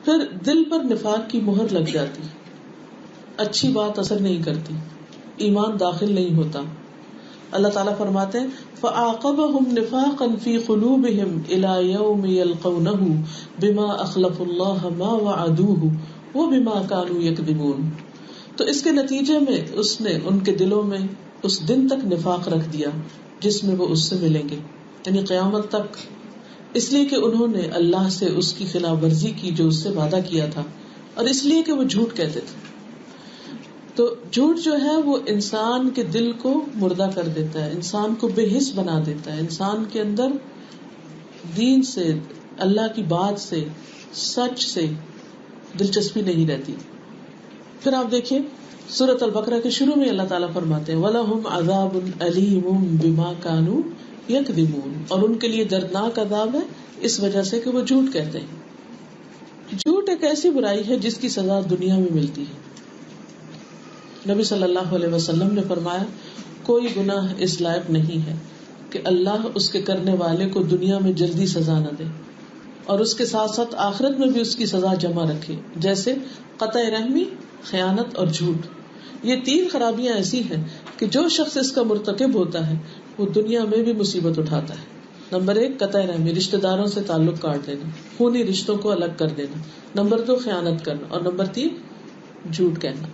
پھر دل پر نفاق کی مہر لگ جاتی، اچھی بات اثر نہیں کرتی، ایمان داخل نہیں ہوتا. اللہ تعالیٰ فرماتے ہیں فَأَعْقَبَهُمْ نِفَاقًا فِي قُلُوبِهِمْ إِلَى يَوْمِ يَلْقَوْنَهُ بِمَا أَخْلَفُوا اللَّهَ مَا وَعَدُوهُ وَبِمَا كَانُوا يَكْذِبُونَ. تو اس کے نتیجے میں اس نے ان کے دلوں میں اس دن تک نفاق رکھ دیا جس میں وہ اس سے ملیں گے، یعنی قیامت تک، اس لیے کہ انہوں نے اللہ سے اس کی خلاف ورزی کی جو اس سے وعدہ کیا تھا، اور اس لیے کہ وہ جھوٹ کہتے تھے. تو جھوٹ جو ہے وہ انسان کے دل کو مردہ کر دیتا ہے، انسان کو بے حس بنا دیتا ہے، انسان کے اندر دین سے، اللہ کی بات سے، سچ سے دلچسپی نہیں رہتی. پھر آپ دیکھیے سورۃ البقرہ کے شروع میں اللہ تعالیٰ فرماتے ہیں وَلَهُمْ عَذَابٌ أَلِيمٌ بِمَا كَانُوا يَكْذِبُونَ، اور ان کے لیے دردناک عذاب ہے اس وجہ سے کہ وہ جھوٹ کہتے ہیں. جھوٹ ایک ایسی برائی ہے جس کی سزا دنیا میں ملتی ہے. نبی صلی اللہ علیہ وسلم نے فرمایا کوئی گناہ اس لائق نہیں ہے کہ اللہ اس کے کرنے والے کو دنیا میں جلدی سزا نہ دے اور اس کے ساتھ ساتھ آخرت میں بھی اس کی سزا جمع رکھے، جیسے قطع رحمی، خیانت اور جھوٹ. یہ تین خرابیاں ایسی ہیں کہ جو شخص اس کا مرتکب ہوتا ہے وہ دنیا میں بھی مصیبت اٹھاتا ہے. نمبر 1 قطع رحمی، رشتہ داروں سے تعلق کاٹ دینا، خونی رشتوں کو الگ کر دینا. نمبر 2 خیانت کرنا، اور نمبر 3 جھوٹ کہنا.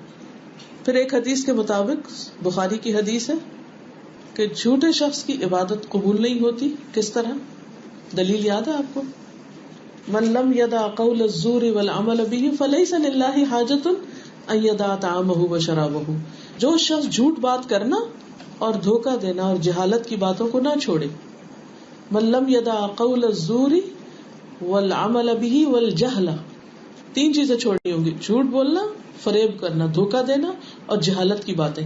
پھر ایک حدیث کے مطابق، بخاری کی حدیث ہے کہ جھوٹے شخص کی عبادت قبول نہیں ہوتی. کس طرح؟ دلیل یاد ہے آپ کو؟ من لم يدع قول الزور والعمل به فليس لله حاجة ان يدع طعامه وشرابه. جو شخص جھوٹ بات کرنا اور دھوکہ دینا اور جہالت کی باتوں کو نہ چھوڑے. من لم يدع قول الزور والعمل به والجهل، 3 چیزیں چھوڑنی ہوں گی: جھوٹ بولنا، فریب کرنا، دھوکہ دینا اور جہالت کی باتیں.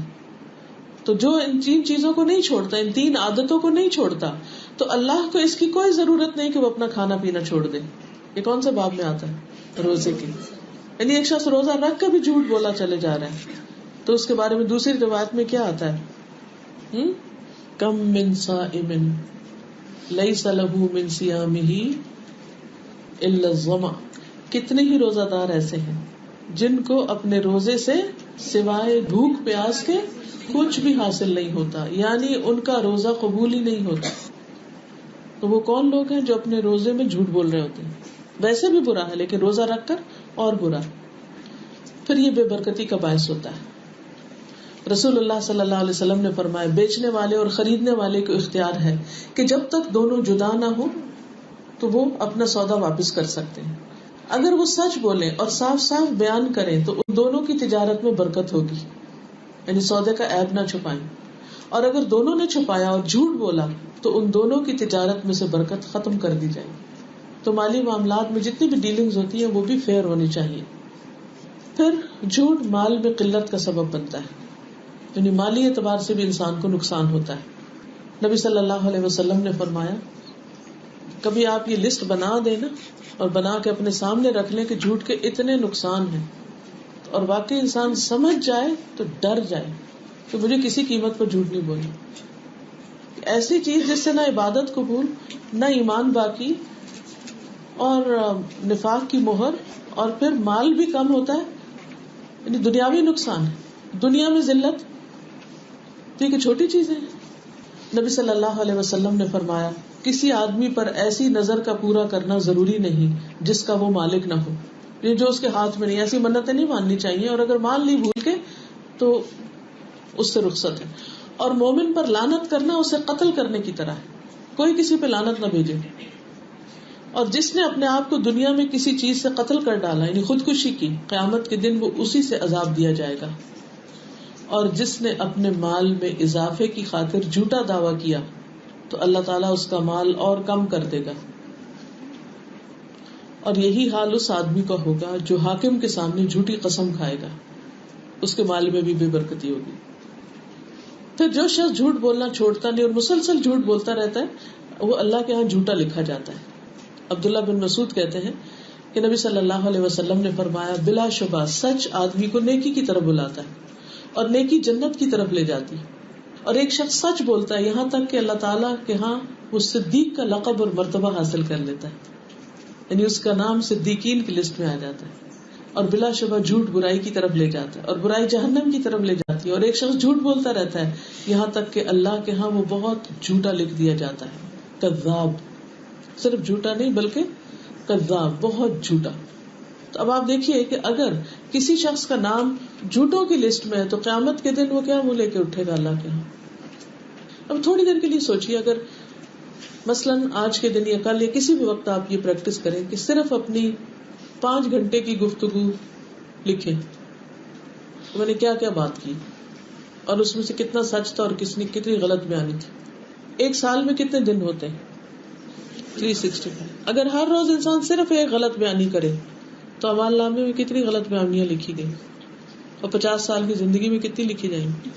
تو جو ان 3 چیزوں کو نہیں چھوڑتا، ان 3 عادتوں کو نہیں چھوڑتا، تو اللہ کو اس کی کوئی ضرورت نہیں کہ وہ اپنا کھانا پینا چھوڑ دے. یہ کون سے باب میں آتا ہے؟ روزے کی. یعنی ایک شخص روزہ رکھ کے بھی جھوٹ بولا چلے جا رہا ہے تو اس کے بارے میں دوسری روایت میں کیا آتا ہے؟ کم من صائم لیس لہ من صیامہ الا الظمأ. کتنے ہی روزہ دار ایسے ہیں جن کو اپنے روزے سے سوائے بھوک پیاس کے کچھ بھی حاصل نہیں ہوتا، یعنی ان کا روزہ قبول ہی نہیں ہوتا. تو وہ کون لوگ ہیں جو اپنے روزے میں جھوٹ بول رہے ہوتے ہیں؟ ویسے بھی برا ہے لیکن روزہ رکھ کر اور برا. پھر یہ بے برکتی کا باعث ہوتا ہے. رسول اللہ صلی اللہ علیہ وسلم نے فرمایا بیچنے والے اور خریدنے والے کو اختیار ہے کہ جب تک دونوں جدا نہ ہو تو وہ اپنا سودا واپس کر سکتے ہیں. اگر وہ سچ بولیں اور صاف صاف بیان کریں تو ان دونوں کی تجارت میں برکت ہوگی، یعنی سودے کا عیب نہ چھپائیں. اور اگر دونوں نے چھپایا اور جھوٹ بولا تو ان دونوں کی تجارت میں سے برکت ختم کر دی جائے. تو مالی معاملات میں جتنی بھی ڈیلنگز ہوتی ہیں وہ بھی فیئر ہونی چاہیے. پھر جھوٹ مال میں قلت کا سبب بنتا ہے، یعنی مالی اعتبار سے بھی انسان کو نقصان ہوتا ہے. نبی صلی اللہ علیہ وسلم نے فرمایا کبھی آپ یہ لسٹ بنا دینا اور بنا کے اپنے سامنے رکھ لیں کہ جھوٹ کے اتنے نقصان ہیں، اور واقعی انسان سمجھ جائے تو ڈر جائے کہ مجھے کسی قیمت پر جھوٹ نہیں بولنا. ایسی چیز جس سے نہ عبادت قبول، نہ ایمان باقی، اور نفاق کی مہر، اور پھر مال بھی کم ہوتا ہے، یعنی دنیاوی نقصان ہے، دنیا میں ذلت. ٹھیک ہے، چھوٹی چیزیں. نبی صلی اللہ علیہ وسلم نے فرمایا کسی آدمی پر ایسی نظر کا پورا کرنا ضروری نہیں جس کا وہ مالک نہ ہو، یہ جو اس کے ہاتھ میں نہیں. ایسی منتیں نہیں ماننی چاہیے، اور اگر مان لی بھول کے تو اس سے رخصت ہے. اور مومن پر لعنت کرنا اسے قتل کرنے کی طرح ہے، کوئی کسی پہ لعنت نہ بھیجے. اور جس نے اپنے آپ کو دنیا میں کسی چیز سے قتل کر ڈالا، یعنی خودکشی کی، قیامت کے دن وہ اسی سے عذاب دیا جائے گا. اور جس نے اپنے مال میں اضافے کی خاطر جھوٹا دعویٰ کیا تو اللہ تعالیٰ اس کا مال اور کم کر دے گا. اور یہی حال اس آدمی کا ہوگا جو حاکم کے سامنے جھوٹی قسم کھائے گا، اس کے مال میں بھی بے برکتی ہوگی. پھر جو شخص جھوٹ بولنا چھوڑتا نہیں اور مسلسل جھوٹ بولتا رہتا ہے وہ اللہ کے ہاں جھوٹا لکھا جاتا ہے. عبداللہ بن مسعود کہتے ہیں کہ نبی صلی اللہ علیہ وسلم نے فرمایا بلا شبہ سچ آدمی کو نیکی کی طرف بلاتا ہے اور نیکی جنت کی طرف لے جاتی. اور ایک شخص سچ بولتا ہے یہاں تک کہ اللہ تعالیٰ کے ہاں وہ صدیق کا لقب اور مرتبہ حاصل کر لیتا ہے. یعنی اس کا نام صدیقین کی لسٹ میں آ جاتا ہے، اور بلا شبہ جھوٹ برائی کی طرف لے جاتا ہے، اور برائی جہنم کی طرف لے جاتی ہے، اور ایک شخص جھوٹ بولتا رہتا ہے یہاں تک کہ اللہ کے ہاں وہ بہت جھوٹا لکھ دیا جاتا ہے، کذاب، صرف جھوٹا نہیں بلکہ کذاب، بہت جھوٹا۔ تو اب آپ دیکھیے کہ اگر کسی شخص کا نام جھوٹوں کی لسٹ میں ہے تو قیامت کے دن وہ کیا منہ لے کے اٹھے گا اللہ کے ہاں۔ اب تھوڑی دیر کے لیے سوچیے، اگر مثلاً آج کے دن یا کل یا کسی بھی وقت آپ یہ پریکٹس کریں کہ صرف اپنی 5 گھنٹے کی گفتگو لکھیں، میں نے کیا کیا بات کی اور اس میں سے کتنا سچ تھا اور کتنی غلط بیانی تھی۔ ایک سال میں کتنے دن ہوتے ہیں؟ 365۔ اگر ہر روز انسان صرف ایک غلط بیانی کرے تو اعمال نامے میں کتنی غلط بیانیاں لکھی گئی، اور 50 سال کی زندگی میں کتنی لکھی جائیں گی؟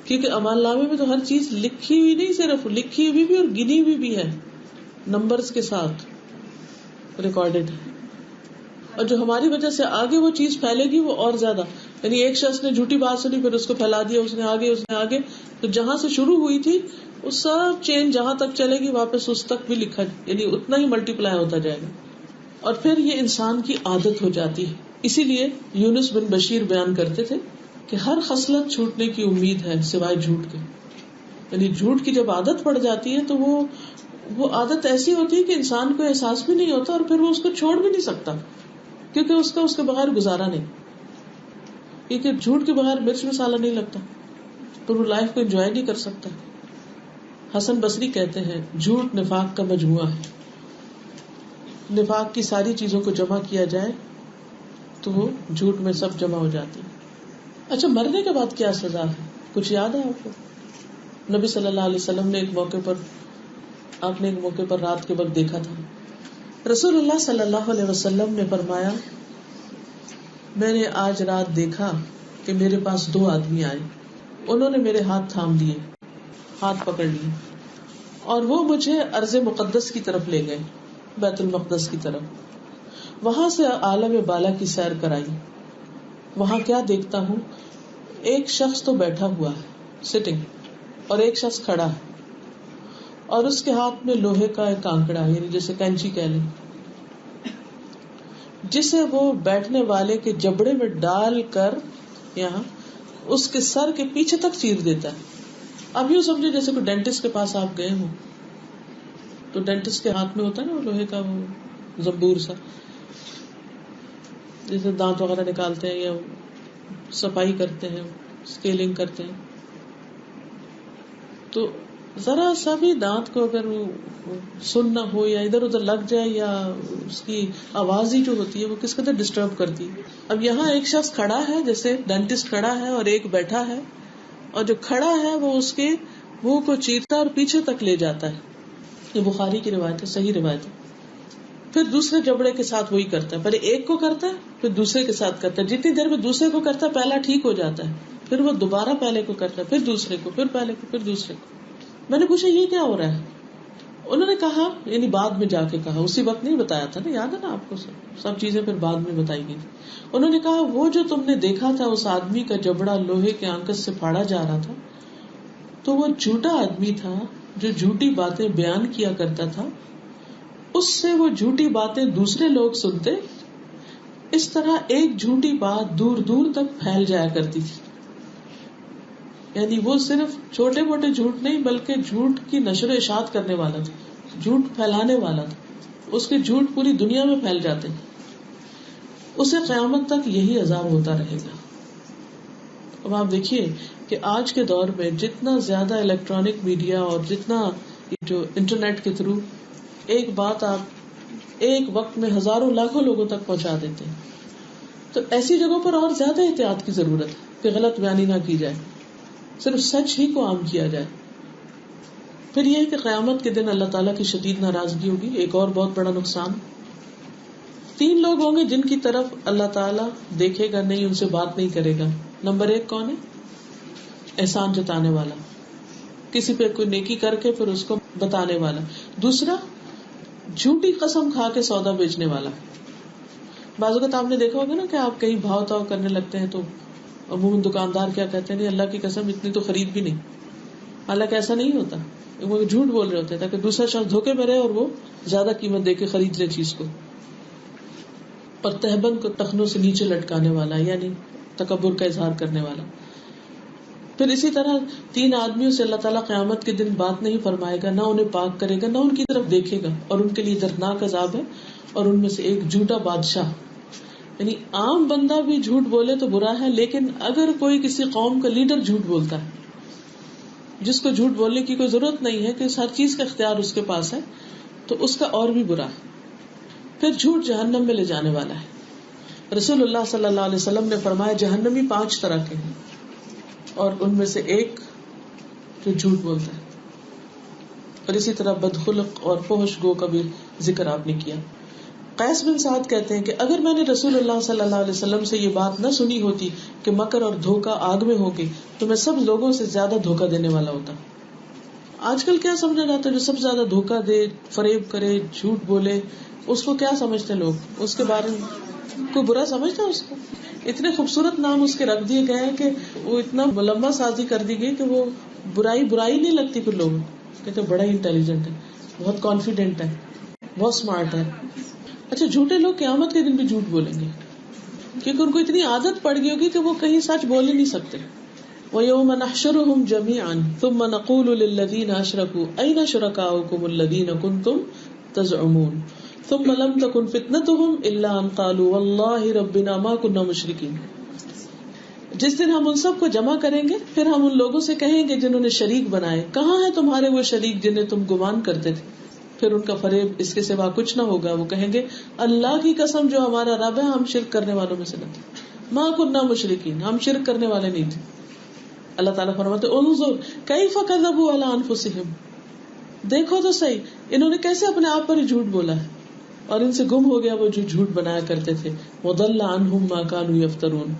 کیونکہ اعمال نامے میں تو ہر چیز لکھی ہوئی نہیں، صرف لکھی ہوئی بھی اور گنی ہوئی بھی ہے، نمبرز کے ساتھ ریکارڈڈ ہے، اور جو ہماری وجہ سے آگے وہ چیز پھیلے گی وہ اور زیادہ، یعنی ایک شخص نے جھوٹی بات سنی پھر اس کو پھیلا دیا، اس نے آگے تو جہاں سے شروع ہوئی تھی وہ سب چین جہاں تک چلے گی واپس اس تک بھی لکھا، یعنی اتنا ہی ملٹی پلائی ہوتا جائے گا، اور پھر یہ انسان کی عادت ہو جاتی ہے۔ اسی لیے یونس بن بشیر بیان کرتے تھے کہ ہر خصلت چھوٹنے کی امید ہے سوائے جھوٹ کے، یعنی جھوٹ کی جب عادت پڑ جاتی ہے تو وہ عادت ایسی ہوتی ہے کہ انسان کو احساس بھی نہیں ہوتا، اور پھر وہ اس کو چھوڑ بھی نہیں سکتا، کیونکہ اس کے بغیر گزارا نہیں، کیونکہ جھوٹ کے بغیر مرچ مسالہ نہیں لگتا، تو وہ لائف کو انجوائے نہیں کر سکتا۔ حسن بصری کہتے ہیں جھوٹ نفاق کا مجموعہ ہے، نفاق کی ساری چیزوں کو جمع کیا جائے تو وہ جھوٹ میں سب جمع ہو جاتی ہے۔ اچھا، مرنے کے بعد کیا سزا ہے؟ کچھ یاد ہے آپ کو؟ نبی صلی اللہ علیہ وسلم نے ایک موقع پر رات کے وقت دیکھا تھا، رسول اللہ صلی اللہ علیہ وسلم نے فرمایا، میں نے آج رات دیکھا کہ میرے پاس 2 آدمی آئے، انہوں نے میرے ہاتھ تھام لیے، ہاتھ پکڑ لیے، اور وہ مجھے ارض مقدس کی طرف لے گئے، بیت المقدس کی طرف، وہاں سے عالم بالا کی سیر کرائی۔ وہاں کیا دیکھتا ہوں، ایک شخص تو بیٹھا ہوا ہے سٹنگ، اور ایک شخص کھڑا ہے، اور اس کے ہاتھ میں لوہے کا ایک کانکڑا، یعنی جیسے کینچی کہہ لیں، جسے وہ بیٹھنے والے کے جبڑے میں ڈال کر یہاں اس کے سر کے پیچھے تک چیر دیتا ہے۔ اب یوں سمجھے جیسے کوئی ڈینٹسٹ کے پاس آپ گئے ہوں، تو ڈینٹسٹ کے ہاتھ میں ہوتا ہے نا وہ لوہے کا وہ زنبور سا، جیسے دانت وغیرہ نکالتے ہیں یا صفائی کرتے ہیں، اسکیلنگ کرتے ہیں، تو ذرا سا بھی دانت کو اگر سن نہ ہو یا ادھر ادھر لگ جائے یا اس کی آواز ہی جو ہوتی ہے وہ کس قدر ڈسٹرب کرتی ہے۔ اب یہاں ایک شخص کھڑا ہے، جیسے ڈینٹسٹ کھڑا ہے اور ایک بیٹھا ہے، اور جو کھڑا ہے وہ اس کے منہ کو چیرتا ہے اور پیچھے تک لے جاتا ہے۔ یہ بخاری کی روایت ہے، صحیح روایت ہے۔ پھر دوسرے جبڑے کے ساتھ وہی کرتا ہے، پہلے ایک کو کرتا ہے پھر دوسرے کے ساتھ کرتا ہے، جتنی دیر میں دوسرے کو کرتا ہے پہلا ٹھیک ہو جاتا ہے، پھر وہ دوبارہ پہلے کو کرتا ہے، پھر دوسرے کو، پھر پہلے کو، پھر دوسرے کو۔ میں نے پوچھا یہ کیا ہو رہا ہے؟ انہوں نے کہا، یعنی بعد میں جا کے کہا، اسی وقت نہیں بتایا تھا نا، یاد ہے نا آپ کو، سب چیزیں پھر بعد میں بتائی گئی۔ انہوں نے کہا وہ جو تم نے دیکھا تھا اس آدمی کا جبڑا لوہے کے آنکس سے پھاڑا جا رہا تھا، تو وہ جھوٹا آدمی تھا جو جھوٹی باتیں بیان کیا کرتا تھا، اس سے وہ جھوٹی باتیں دوسرے لوگ سنتے، اس طرح ایک جھوٹی بات دور دور تک پھیل جایا کرتی تھی۔ یعنی وہ صرف چھوٹے موٹے جھوٹ نہیں بلکہ جھوٹ کی نشر و اشاعت کرنے والا تھا، جھوٹ پھیلانے والا تھا، اس کے جھوٹ پوری دنیا میں پھیل جاتے ہیں، اسے قیامت تک یہی عذاب ہوتا رہے گا۔ اب آپ دیکھیے کہ آج کے دور میں جتنا زیادہ الیکٹرانک میڈیا اور جتنا جو انٹرنیٹ کے تھرو ایک بات آپ ایک وقت میں ہزاروں لاکھوں لوگوں تک پہنچا دیتے ہیں، تو ایسی جگہوں پر اور زیادہ احتیاط کی ضرورت ہے کہ غلط بیانی نہ کی جائے، صرف سچ ہی کو عام کیا جائے۔ پھر یہ کہ قیامت کے دن اللہ تعالیٰ کی شدید ناراضگی ہوگی۔ ایک اور بہت بڑا نقصان، 3 لوگ ہوں گے جن کی طرف اللہ تعالیٰ دیکھے گا نہیں، ان سے بات نہیں کرے گا۔ نمبر 1 کون ہے؟ احسان جتانے والا، کسی پہ کوئی نیکی کر کے پھر اس کو بتانے والا۔ دوسرا، جھوٹی قسم کھا کے سودا بیچنے والا۔ بعض اوقات آپ نے دیکھا ہوگا نا کہ آپ کہیں بھاؤ تاؤ کرنے لگتے ہیں تو عموماً دکاندار کیا کہتے ہیں، نہیں اللہ کی قسم اتنی تو خرید بھی نہیں، حالانکہ ایسا نہیں ہوتا، وہ جھوٹ بول رہے ہوتے ہیں تاکہ دوسرا شخص دھوکے میں رہے اور وہ زیادہ قیمت دے کے خرید لے چیز کو۔ اور تہبند کو ٹخنوں سے نیچے لٹکانے والا یعنی تکبر کا اظہار کرنے والا. پھر اسی طرح 3 آدمیوں سے اللہ تعالیٰ قیامت کے دن بات نہیں فرمائے گا، نہ انہیں پاک کرے گا، نہ ان کی طرف دیکھے گا، اور ان کے لیے دردناک عذاب ہے. اور ان میں سے ایک جھوٹا بادشاہ، یعنی عام بندہ بھی جھوٹ بولے تو برا ہے، لیکن اگر کوئی کسی قوم کا لیڈر جھوٹ بولتا ہے جس کو جھوٹ بولنے کی کوئی ضرورت نہیں ہے کہ ہر چیز کا اختیار اس کے پاس ہے، تو اس کا اور بھی برا ہے. پھر جھوٹ جہنم میں لے جانے والا ہے. رسول اللہ صلی اللہ علیہ وسلم نے فرمایا جہنمی 5 طرح کے ہیں، اور ان میں سے ایک جو جھوٹ بولتا ہے. اور اسی طرح بدخلق اور فحش گو کا بھی ذکر آپ نے کیا. قیس بن سعد کہتے ہیں کہ اگر میں نے رسول اللہ صلی اللہ علیہ وسلم سے یہ بات نہ سنی ہوتی کہ مکر اور دھوکہ آگ میں ہوگی تو میں سب لوگوں سے زیادہ دھوکہ دینے والا ہوتا. آج کل کیا سمجھا جاتا ہے جو سب سے زیادہ دھوکہ دے، فریب کرے، جھوٹ بولے، اس کو کیا سمجھتے ہیں لوگ؟ اس کے بارے میں کوئی برا سمجھتا ہے اس کو؟ اتنے خوبصورت نام اس کے رکھ دیے گئے ہیں کہ وہ اتنا ملمہ سازی کر دی گئی کہ وہ برائی نہیں لگتی. پھر لوگ کہتے ہیں بڑا انٹیلیجنٹ ہے، بہت کانفیڈنٹ ہے، بہت اسمارٹ ہے. اچھا، جھوٹے لوگ قیامت کے دن بھی جھوٹ بولیں گے کیونکہ ان کو اتنی عادت پڑ گئی ہوگی کہ وہ کہیں سچ بول ہی نہیں سکتے. وَيَوْمَ نَحْشُرُهُمْ جَمِيعًا ثُمَّ نَقُولُ لِلَّذِينَ أَشْرَكُوا أَيْنَ شُرَكَاؤُكُمُ الَّذِينَ كُنتُمْ تَزْعُمُونَ ثُمَّ لَمْ تَكُنْ فِتْنَتُهُمْ إِلَّا أَنْ قَالُوا وَاللَّهِ رَبِّنَا مَا كُنَّا مُشْرِكِينَ. جس دن ہم ان سب کو جمع کریں گے پھر ہم ان لوگوں سے کہیں گے جنہوں نے شریک بنائے، کہاں ہیں تمہارے وہ شریک جنہیں تم گمان کرتے تھے؟ پھر ان کا فریب اس کے سوا کچھ نہ ہوگا. وہ کہیں گے اللہ کی قسم جو ہمارا رب ہے ہم شرک کرنے والوں میں سے نہ تھے. ما كنا مشرکین، ہم شرک کرنے والے نہیں تھے. اللہ تعالیٰ فرماتے انظر کیف کذبوا علی انفسہم، دیکھو تو صحیح انہوں نے کیسے اپنے آپ پر ہی جھوٹ بولا ہے، اور ان سے گم ہو گیا وہ جو جھوٹ بنایا کرتے تھے. وضل عنہم ما كانوا یفترون.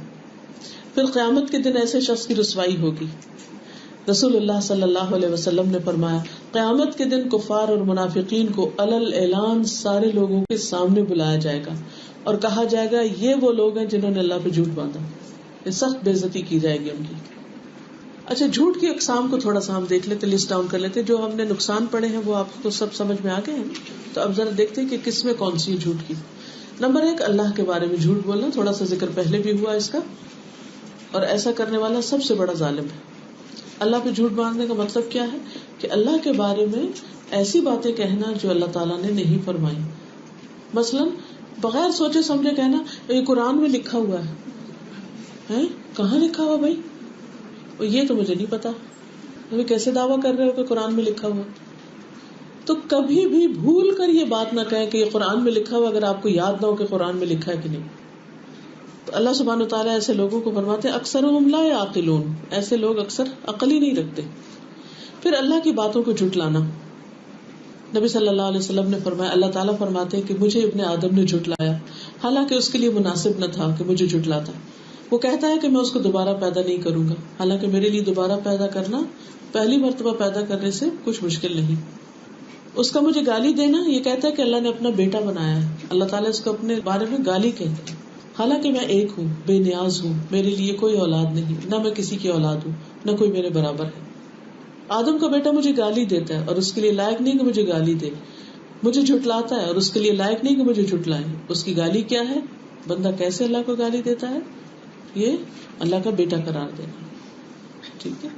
پھر قیامت کے دن ایسے شخص کی رسوائی ہوگی. رسول اللہ صلی اللہ علیہ وسلم نے فرمایا قیامت کے دن کفار اور منافقین کو علل اعلان سارے لوگوں کے سامنے بلایا جائے گا اور کہا جائے گا یہ وہ لوگ ہیں جنہوں نے اللہ پہ جھوٹ باندھا. یہ سخت بے عزتی کی جائے گی ان کی. اچھا، جھوٹ کی اقسام کو تھوڑا سا ہم دیکھ لیتے، لسٹ ڈاؤن کر لیتے. جو ہم نے نقصان پڑے ہیں وہ آپ کو سب سمجھ میں آ گئے ہیں، تو اب ذرا دیکھتے ہیں کہ کس میں کون سی جھوٹ کی. نمبر 1، اللہ کے بارے میں جھوٹ بولنا. تھوڑا سا ذکر پہلے بھی ہوا اس کا، اور ایسا کرنے والا سب سے بڑا ظالم ہے. اللہ پہ جھوٹ باندھنے کا مطلب کیا ہے کہ اللہ کے بارے میں ایسی باتیں کہنا جو اللہ تعالیٰ نے نہیں فرمائی. مثلا بغیر سوچے سمجھے کہنا یہ قرآن میں لکھا ہوا ہے. کہاں لکھا ہوا بھائی؟ یہ تو مجھے نہیں پتا. تمہیں کیسے دعویٰ کر رہے ہو کہ قرآن میں لکھا ہوا؟ تو کبھی بھی بھول کر یہ بات نہ کہیں کہ یہ قرآن میں لکھا ہوا اگر آپ کو یاد نہ ہو کہ قرآن میں لکھا ہے کہ نہیں. تو اللہ سبحانہ وتعالیٰ ایسے لوگوں کو فرماتے ہیں اکثرهم لا یعقلون، ایسے لوگ اکثر عقل ہی نہیں رکھتے. پھر اللہ کی باتوں کو جھٹلانا. نبی صلی اللہ علیہ وسلم نے فرمایا اللہ تعالیٰ فرماتے ہیں کہ مجھے ابن آدم نے جھٹلایا حالانکہ اس کے لیے مناسب نہ تھا کہ مجھے جھٹلاتا. وہ کہتا ہے کہ میں اس کو دوبارہ پیدا نہیں کروں گا، حالانکہ میرے لیے دوبارہ پیدا کرنا پہلی مرتبہ پیدا کرنے سے کچھ مشکل نہیں. اس کا مجھے گالی دینا، یہ کہتا ہے کہ اللہ نے اپنا بیٹا بنایا ہے. اللہ تعالیٰ اس کو اپنے بارے میں گالی کہتے ہیں، حالانکہ میں ایک ہوں، بے نیاز ہوں، میرے لیے کوئی اولاد نہیں، نہ میں کسی کی اولاد ہوں، نہ کوئی میرے برابر ہے. آدم کا بیٹا مجھے گالی دیتا ہے اور اس کے لیے لائق نہیں کہ مجھے گالی دے. مجھے جھٹلاتا ہے اور اس کے لیے لائق نہیں کہ مجھے جھٹلائے. اس کی گالی کیا ہے؟ بندہ کیسے اللہ کو گالی دیتا ہے؟ یہ اللہ کا بیٹا قرار دینا. ٹھیک ہے.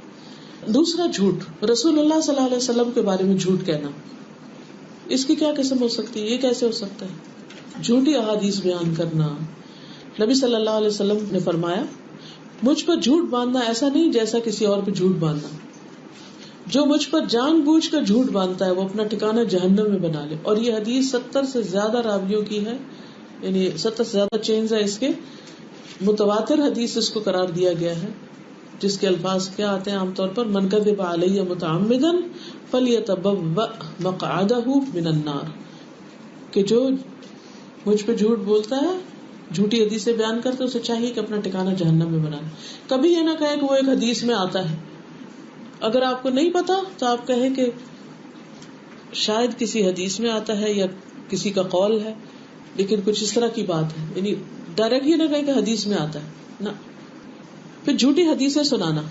دوسرا جھوٹ، رسول اللہ صلی اللہ علیہ وسلم کے بارے میں جھوٹ کہنا. اس کی کیا قسم ہو سکتی ہے؟ یہ کیسے ہو سکتا ہے؟ جھوٹی احادیث بیان کرنا. نبی صلی اللہ علیہ وسلم نے فرمایا مجھ پر جھوٹ باندھنا ایسا نہیں جیسا کسی اور پہ جھوٹ باندھنا. جو مجھ پر جان بوجھ کر جھوٹ باندھتا ہے وہ اپنا ٹھکانہ جہنم میں بنا لے. اور یہ حدیث 70 سے زیادہ راویوں کی ہے، یعنی 70 سے زیادہ چینز ہے اس کے. متواتر حدیث اس کو قرار دیا گیا ہے، جس کے الفاظ کیا آتے ہیں عام طور پر من کذب علی متعمدا فلیتبوأ مقعدہ من النار، کہ جو مجھ پہ جھوٹ بولتا ہے، جھوٹی حدیثیں بیان کرتے اسے چاہیے کہ اپنا ٹھکانہ جہنم میں بنا لے. کبھی یہ نہ کہے کہ وہ ایک حدیث میں آتا ہے. اگر آپ کو نہیں پتا تو آپ کہیں کہ شاید کسی حدیث میں آتا ہے یا کسی کا قول ہے، لیکن کچھ اس طرح کی بات ہے. یعنی ڈائریکٹ یہ نہ کہے کہ حدیث میں آتا ہے نا. پھر جھوٹی حدیثیں سنانا.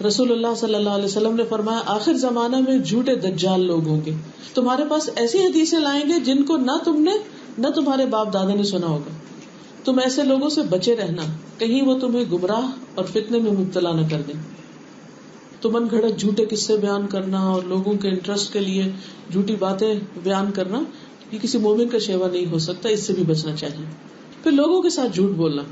رسول اللہ صلی اللہ علیہ وسلم نے فرمایا آخر زمانہ میں جھوٹے دجال لوگ ہوں گے، تمہارے پاس ایسی حدیثیں لائیں گے جن کو نہ تم نے نہ تمہارے باپ دادا نے سنا ہوگا. تم ایسے لوگوں سے بچے رہنا کہیں وہ تمہیں گمراہ اور فتنے میں مبتلا نہ کر دیں. تو من گھڑت جھوٹے قصے بیان کرنا اور لوگوں کے انٹرسٹ کے لیے جھوٹی باتیں بیان کرنا یہ کسی مومن کا شیوا نہیں ہو سکتا، اس سے بھی بچنا چاہیے. پھر لوگوں کے ساتھ جھوٹ بولنا،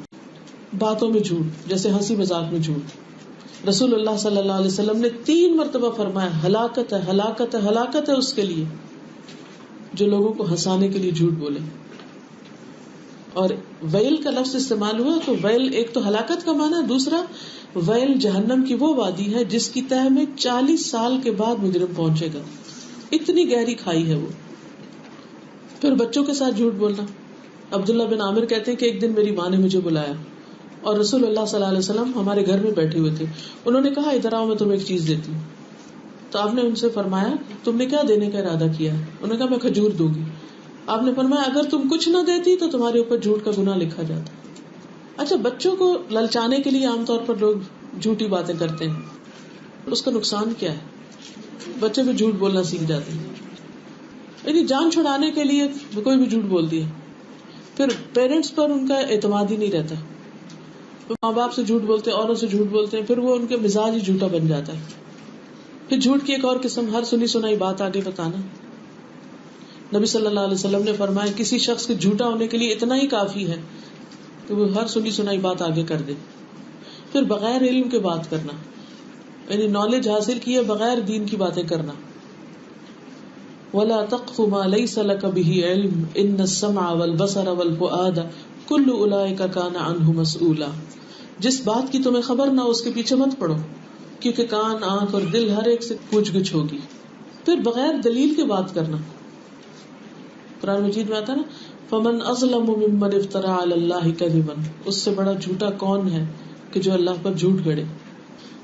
باتوں میں جھوٹ، جیسے ہنسی مذاق میں جھوٹ. رسول اللہ صلی اللہ علیہ وسلم نے 3 مرتبہ فرمایا ہلاکت ہے ہلاکت ہے ہلاکت ہے اس کے لیے جو لوگوں کو ہنسانے کے لیے جھوٹ بولے. اور ویل کا لفظ استعمال ہوا تو ویل ایک تو ہلاکت کا معنی ہے، دوسرا ویل جہنم کی وہ وادی ہے جس کی تہہ میں 40 سال کے بعد مجرم پہنچے گا، اتنی گہری کھائی ہے وہ. پھر بچوں کے ساتھ جھوٹ بولنا. عبداللہ بن عامر کہتے ہیں کہ ایک دن میری ماں نے مجھے بلایا اور رسول اللہ صلی اللہ علیہ وسلم ہمارے گھر میں بیٹھے ہوئے تھے. انہوں نے کہا ادھر آؤ میں تمہیں ایک چیز دیتی ہوں. تو آپ نے ان سے فرمایا تم نے کیا دینے کا ارادہ کیا ہے؟ انہوں نے کہا میں کھجور دوں گی. آپ نے فرمایا اگر تم کچھ نہ دیتی تو تمہارے اوپر جھوٹ کا گناہ لکھا جاتا. اچھا، بچوں کو للچانے کے لیے عام طور پر لوگ جھوٹی باتیں کرتے ہیں، اس کا نقصان کیا ہے؟ بچے بھی جھوٹ بولنا سیکھ جاتے ہیں، یعنی جان چھڑانے کے لیے کوئی بھی جھوٹ بول دیا. پھر پیرنٹس پر ان کا اعتماد ہی نہیں رہتا، ماں باپ سے جھوٹ بولتے ہیں، اوروں سے جھوٹ بولتے ہیں، پھر وہ ان کے مزاج ہی جھوٹا بن جاتا ہے. پھر جھوٹ کی ایک اور قسم ہر سنی سنائی بات آگے بتانا. نبی صلی اللہ علیہ وسلم نے فرمایا کسی شخص کے جھوٹا ہونے کے لیے اتنا ہی کافی ہے کہ وہ ہر سنی سنائی بات آگے کر دے. پھر بغیر علم کے بات کرنا، یعنی نالج حاصل کیے بغیر دین کی باتیں کرنا. وَلَا تَقْفُ مَا لَيْسَ لَكَ بِهِ عِلْمٌ إِنَّ السَّمْعَ وَالْبَصَرَ وَالْفُؤَادَ كُلُّ أُولَئِكَ كَانَ عَنْهُ مَسْئُولًا. جس بات کی تمہیں خبر نہ اس کے پیچھے مت پڑو، کیونکہ کان، آنکھ اور دل ہر ایک سے پوچھ گچھ ہوگی. پھر بغیر دلیل کے بات کرنا. قرآن مجید میں آتا نا فمن اظلم ممن افترى علی اللہ کذبا، اس سے بڑا جھوٹا کون ہے کہ جو اللہ پر جھوٹ گڑے.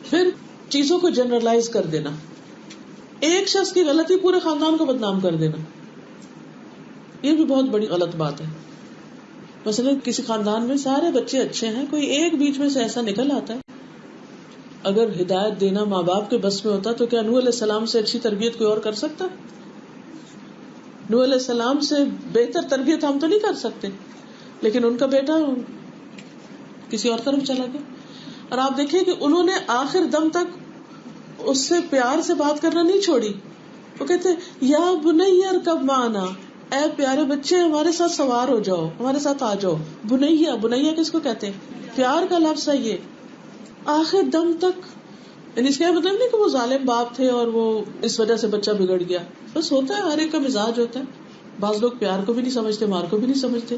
پھر چیزوں کو جنرلائز کر دینا، ایک شخص کی غلطی پورے خاندان کو بدنام کر دینا، یہ بھی بہت بڑی غلط بات ہے. مثلا کسی خاندان میں سارے بچے اچھے ہیں، کوئی ایک بیچ میں سے ایسا نکل آتا ہے. اگر ہدایت دینا ماں باپ کے بس میں ہوتا تو کیا نوح علیہ السلام سے اچھی تربیت کوئی اور کر سکتا؟ نوح علیہ السلام سے بہتر تربیت ہم تو نہیں کر سکتے، لیکن ان کا بیٹا کسی اور طرف چلا گیا. اور آپ دیکھیں کہ انہوں نے آخر دم تک اس سے پیار سے بات کرنا نہیں چھوڑی. وہ کہتے یا بنیا ارکب معنا، اے پیارے بچے ہمارے ساتھ سوار ہو جاؤ، ہمارے ساتھ آ جاؤ. بنیا، بنیا کس کو کہتے ہیں؟ پیار کا لفظ ہے یہ. آخر دم تک، یعنی اس کا مطلب نہیں کہ وہ ظالم باپ تھے اور وہ اس وجہ سے بچہ بگڑ گیا. بس ہوتا ہے، ہر ایک کا مزاج ہوتا ہے. بعض لوگ پیار کو بھی نہیں سمجھتے، مار کو بھی نہیں سمجھتے،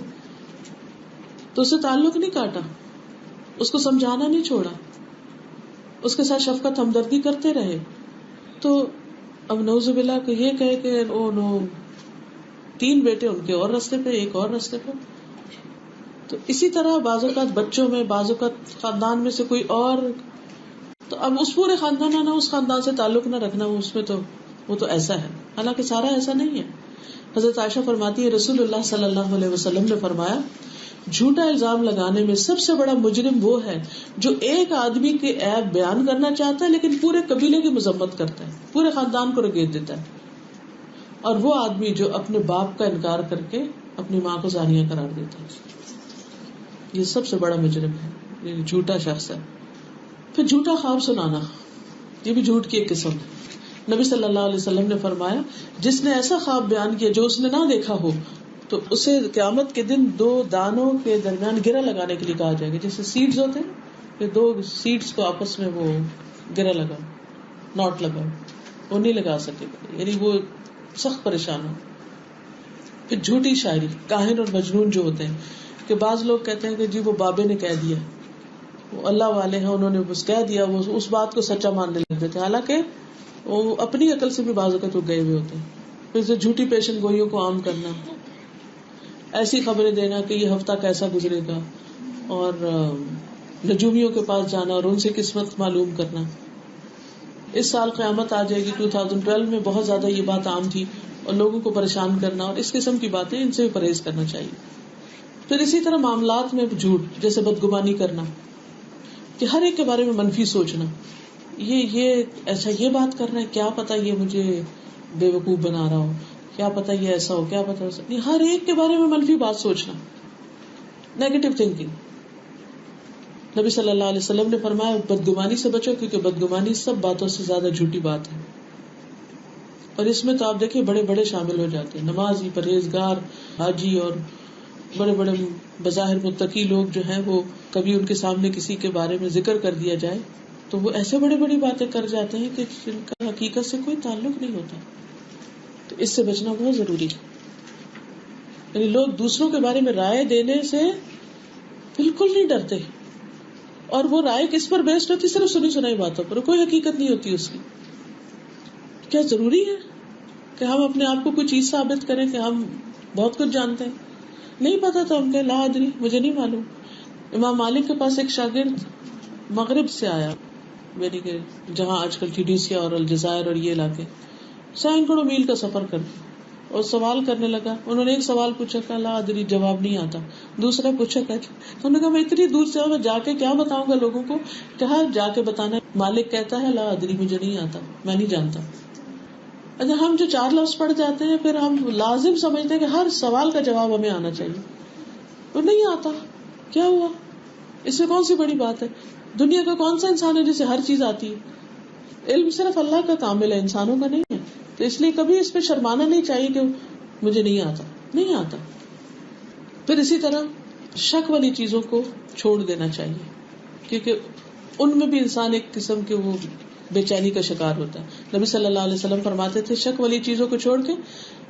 تو اس سے تعلق نہیں کاٹا، اس کو سمجھانا نہیں چھوڑا، اس کے ساتھ شفقت ہمدردی کرتے رہے. تو اب نعوذ باللہ کہ یہ کہے کہ او نو 3 بیٹے ان کے اور راستے پہ، ایک اور راستے پہ. تو اسی طرح بعض اوقات بچوں میں، بعض اوقات خاندان میں سے کوئی اور، تو اب اس پورے خاندان نہ اس خاندان سے تعلق نہ رکھنا، اس میں تو وہ تو ایسا ہے، حالانکہ سارا ایسا نہیں ہے. حضرت عائشہ فرماتی ہے رسول اللہ صلی اللہ علیہ وسلم نے فرمایا جھوٹا الزام لگانے میں سب سے بڑا مجرم وہ ہے جو ایک آدمی کے عیب بیان کرنا چاہتا ہے لیکن پورے قبیلے کی مذمت کرتا ہے، پورے خاندان کو رگیت دیتا ہے. اور وہ آدمی جو اپنے باپ کا انکار کر کے اپنی ماں کو زانیہ قرار دیتا ہے، یہ سب سے بڑا مجرم ہے، یہ جھوٹا شخص ہے. پھر جھوٹا خواب سنانا، یہ بھی جھوٹ کی ایک قسم ہے. نبی صلی اللہ علیہ وسلم نے فرمایا جس نے ایسا خواب بیان کیا جو اس نے نہ دیکھا ہو تو اسے قیامت کے دن 2 دانوں کے درمیان گرہ لگانے کے لیے کہا جائے گا. جیسے سیڈز ہوتے ہیں کہ 2 سیڈز کو آپس میں وہ گرہ لگاؤ، ناٹ لگاؤ، وہ نہیں لگا سکے گا، یعنی وہ سخت پریشان ہو. پھر جھوٹی شاعری، کاہن اور مجنون جو ہوتے ہیں کہ بعض لوگ کہتے ہیں کہ جی وہ بابے نے کہہ دیا، وہ اللہ والے ہیں انہوں نے بس کہہ دیا، وہ اس بات کو سچا ماننے لگ جاتے ہیں، حالانکہ وہ اپنی عقل سے بھی بعض اوقات وہ گئے ہوئے ہوتے ہیں. پھر سے جھوٹی پیشن گوئیوں کو عام کرنا، ایسی خبریں دینا کہ یہ ہفتہ کیسا گزرے گا، اور نجومیوں کے پاس جانا اور ان سے قسمت معلوم کرنا. اس سال قیامت آ جائے گی 2012 میں بہت زیادہ یہ بات عام تھی، اور لوگوں کو پریشان کرنا اور اس قسم کی باتیں، ان سے بھی پرہیز کرنا چاہیے. پھر اسی طرح معاملات میں جھوٹ، جیسے بدگمانی کرنا کہ ہر ایک کے بارے میں منفی سوچنا، یہ ایسا یہ بات کر رہا ہے، کیا پتا یہ مجھے بے وقوف بنا رہا ہو، کیا پتا یہ ایسا ہو، کیا پتا ایسا، یہ ہر ایک کے بارے میں منفی بات سوچنا. Negative thinking. نبی صلی اللہ علیہ وسلم نے فرمایا بدگمانی سے بچو, کیونکہ بدگمانی سب باتوں سے زیادہ جھوٹی بات ہے. اور اس میں تو آپ دیکھیں بڑے بڑے شامل ہو جاتے ہیں, نمازی, پرہیزگار, حاجی اور بڑے بڑے بظاہر متقی لوگ جو ہیں, وہ کبھی ان کے سامنے کسی کے بارے میں ذکر کر دیا جائے تو وہ ایسے بڑی بڑی باتیں کر جاتے ہیں کہ جن کا حقیقت سے کوئی تعلق نہیں ہوتا. تو اس سے بچنا بہت ضروری ہے. یعنی لوگ دوسروں کے بارے میں رائے دینے سے بالکل نہیں ڈرتے, اور وہ رائے کس پر بیسڈ ہوتی, صرف سنی سنائی باتوں پر, کوئی حقیقت نہیں ہوتی اس کی. کیا ضروری ہے کہ ہم اپنے آپ کو کوئی چیز ثابت کریں کہ ہم بہت کچھ جانتے ہیں؟ نہیں پتا تو ہم کہیں لا ادری, مجھے نہیں معلوم. امام مالک کے پاس ایک شاگرد مغرب سے آیا, یعنی کہ جہاں آج کل ٹیونسیا اور الجزائر اور یہ علاقے, سینکڑوں میل کا سفر کر, اور سوال کرنے لگا. انہوں نے ایک سوال پوچھا کہ لا ادری, جواب نہیں آتا. دوسرا پوچھا کہ انہوں نے کہا میں اتنی دور سے جا کے کیا بتاؤں گا لوگوں کو, کہا جا کے بتانا مالک کہتا ہے لا ادری, مجھے نہیں آتا, میں نہیں جانتا. اچھا, ہم جو 4 لفظ پڑھ جاتے ہیں پھر ہم لازم سمجھتے ہیں کہ ہر سوال کا جواب ہمیں آنا چاہیے. وہ نہیں آتا, کیا ہوا, اس میں کون سی بڑی بات ہے؟ دنیا کا کون سا انسان ہے جسے ہر چیز آتی ہے؟ علم صرف اللہ کا کامل ہے, انسانوں کا نہیں ہے. تو اس لیے کبھی اس پہ شرمانا نہیں چاہیے کہ مجھے نہیں آتا, نہیں آتا. پھر اسی طرح شک والی چیزوں کو چھوڑ دینا چاہیے, کیونکہ ان میں بھی انسان ایک قسم کے وہ بے چینی کا شکار ہوتا ہے. نبی صلی اللہ علیہ وسلم فرماتے تھے شک والی چیزوں کو چھوڑ کے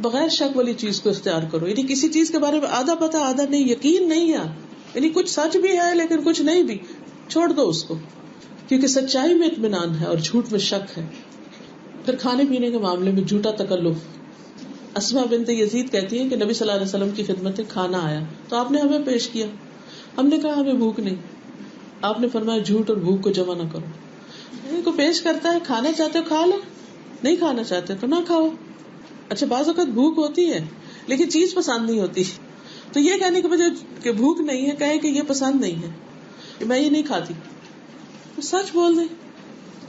بغیر شک والی چیز کو اختیار کرو. یعنی کسی چیز کے بارے میں آدھا پتا آدھا نہیں, یقین نہیں ہے, یعنی کچھ سچ بھی ہے لیکن کچھ نہیں بھی, چھوڑ دو اس کو, کیونکہ سچائی میں اطمینان ہے اور جھوٹ میں شک ہے. پھر کھانے پینے کے معاملے میں جھوٹا تکلف. اسماء بنت یزید کہتی ہیں کہ نبی صلی اللہ علیہ وسلم کی خدمت میں کھانا آیا تو آپ نے ہمیں پیش کیا, ہم نے کہا ہمیں بھوک نہیں. آپ نے فرمایا جھوٹ اور بھوک کو جمع نہ کرو. ان کو پیش کرتا ہے, کھانا چاہتے ہو کھا لو, نہیں کھانا چاہتے تو نہ کھاؤ. اچھا, بعض اوقات بھوک ہوتی ہے لیکن چیز پسند نہیں ہوتی, تو یہ کہنے کے مجھے کہ بھوک نہیں ہے, کہے کہ یہ پسند نہیں ہے, میں یہ نہیں کھاتی, تو سچ بول دیں,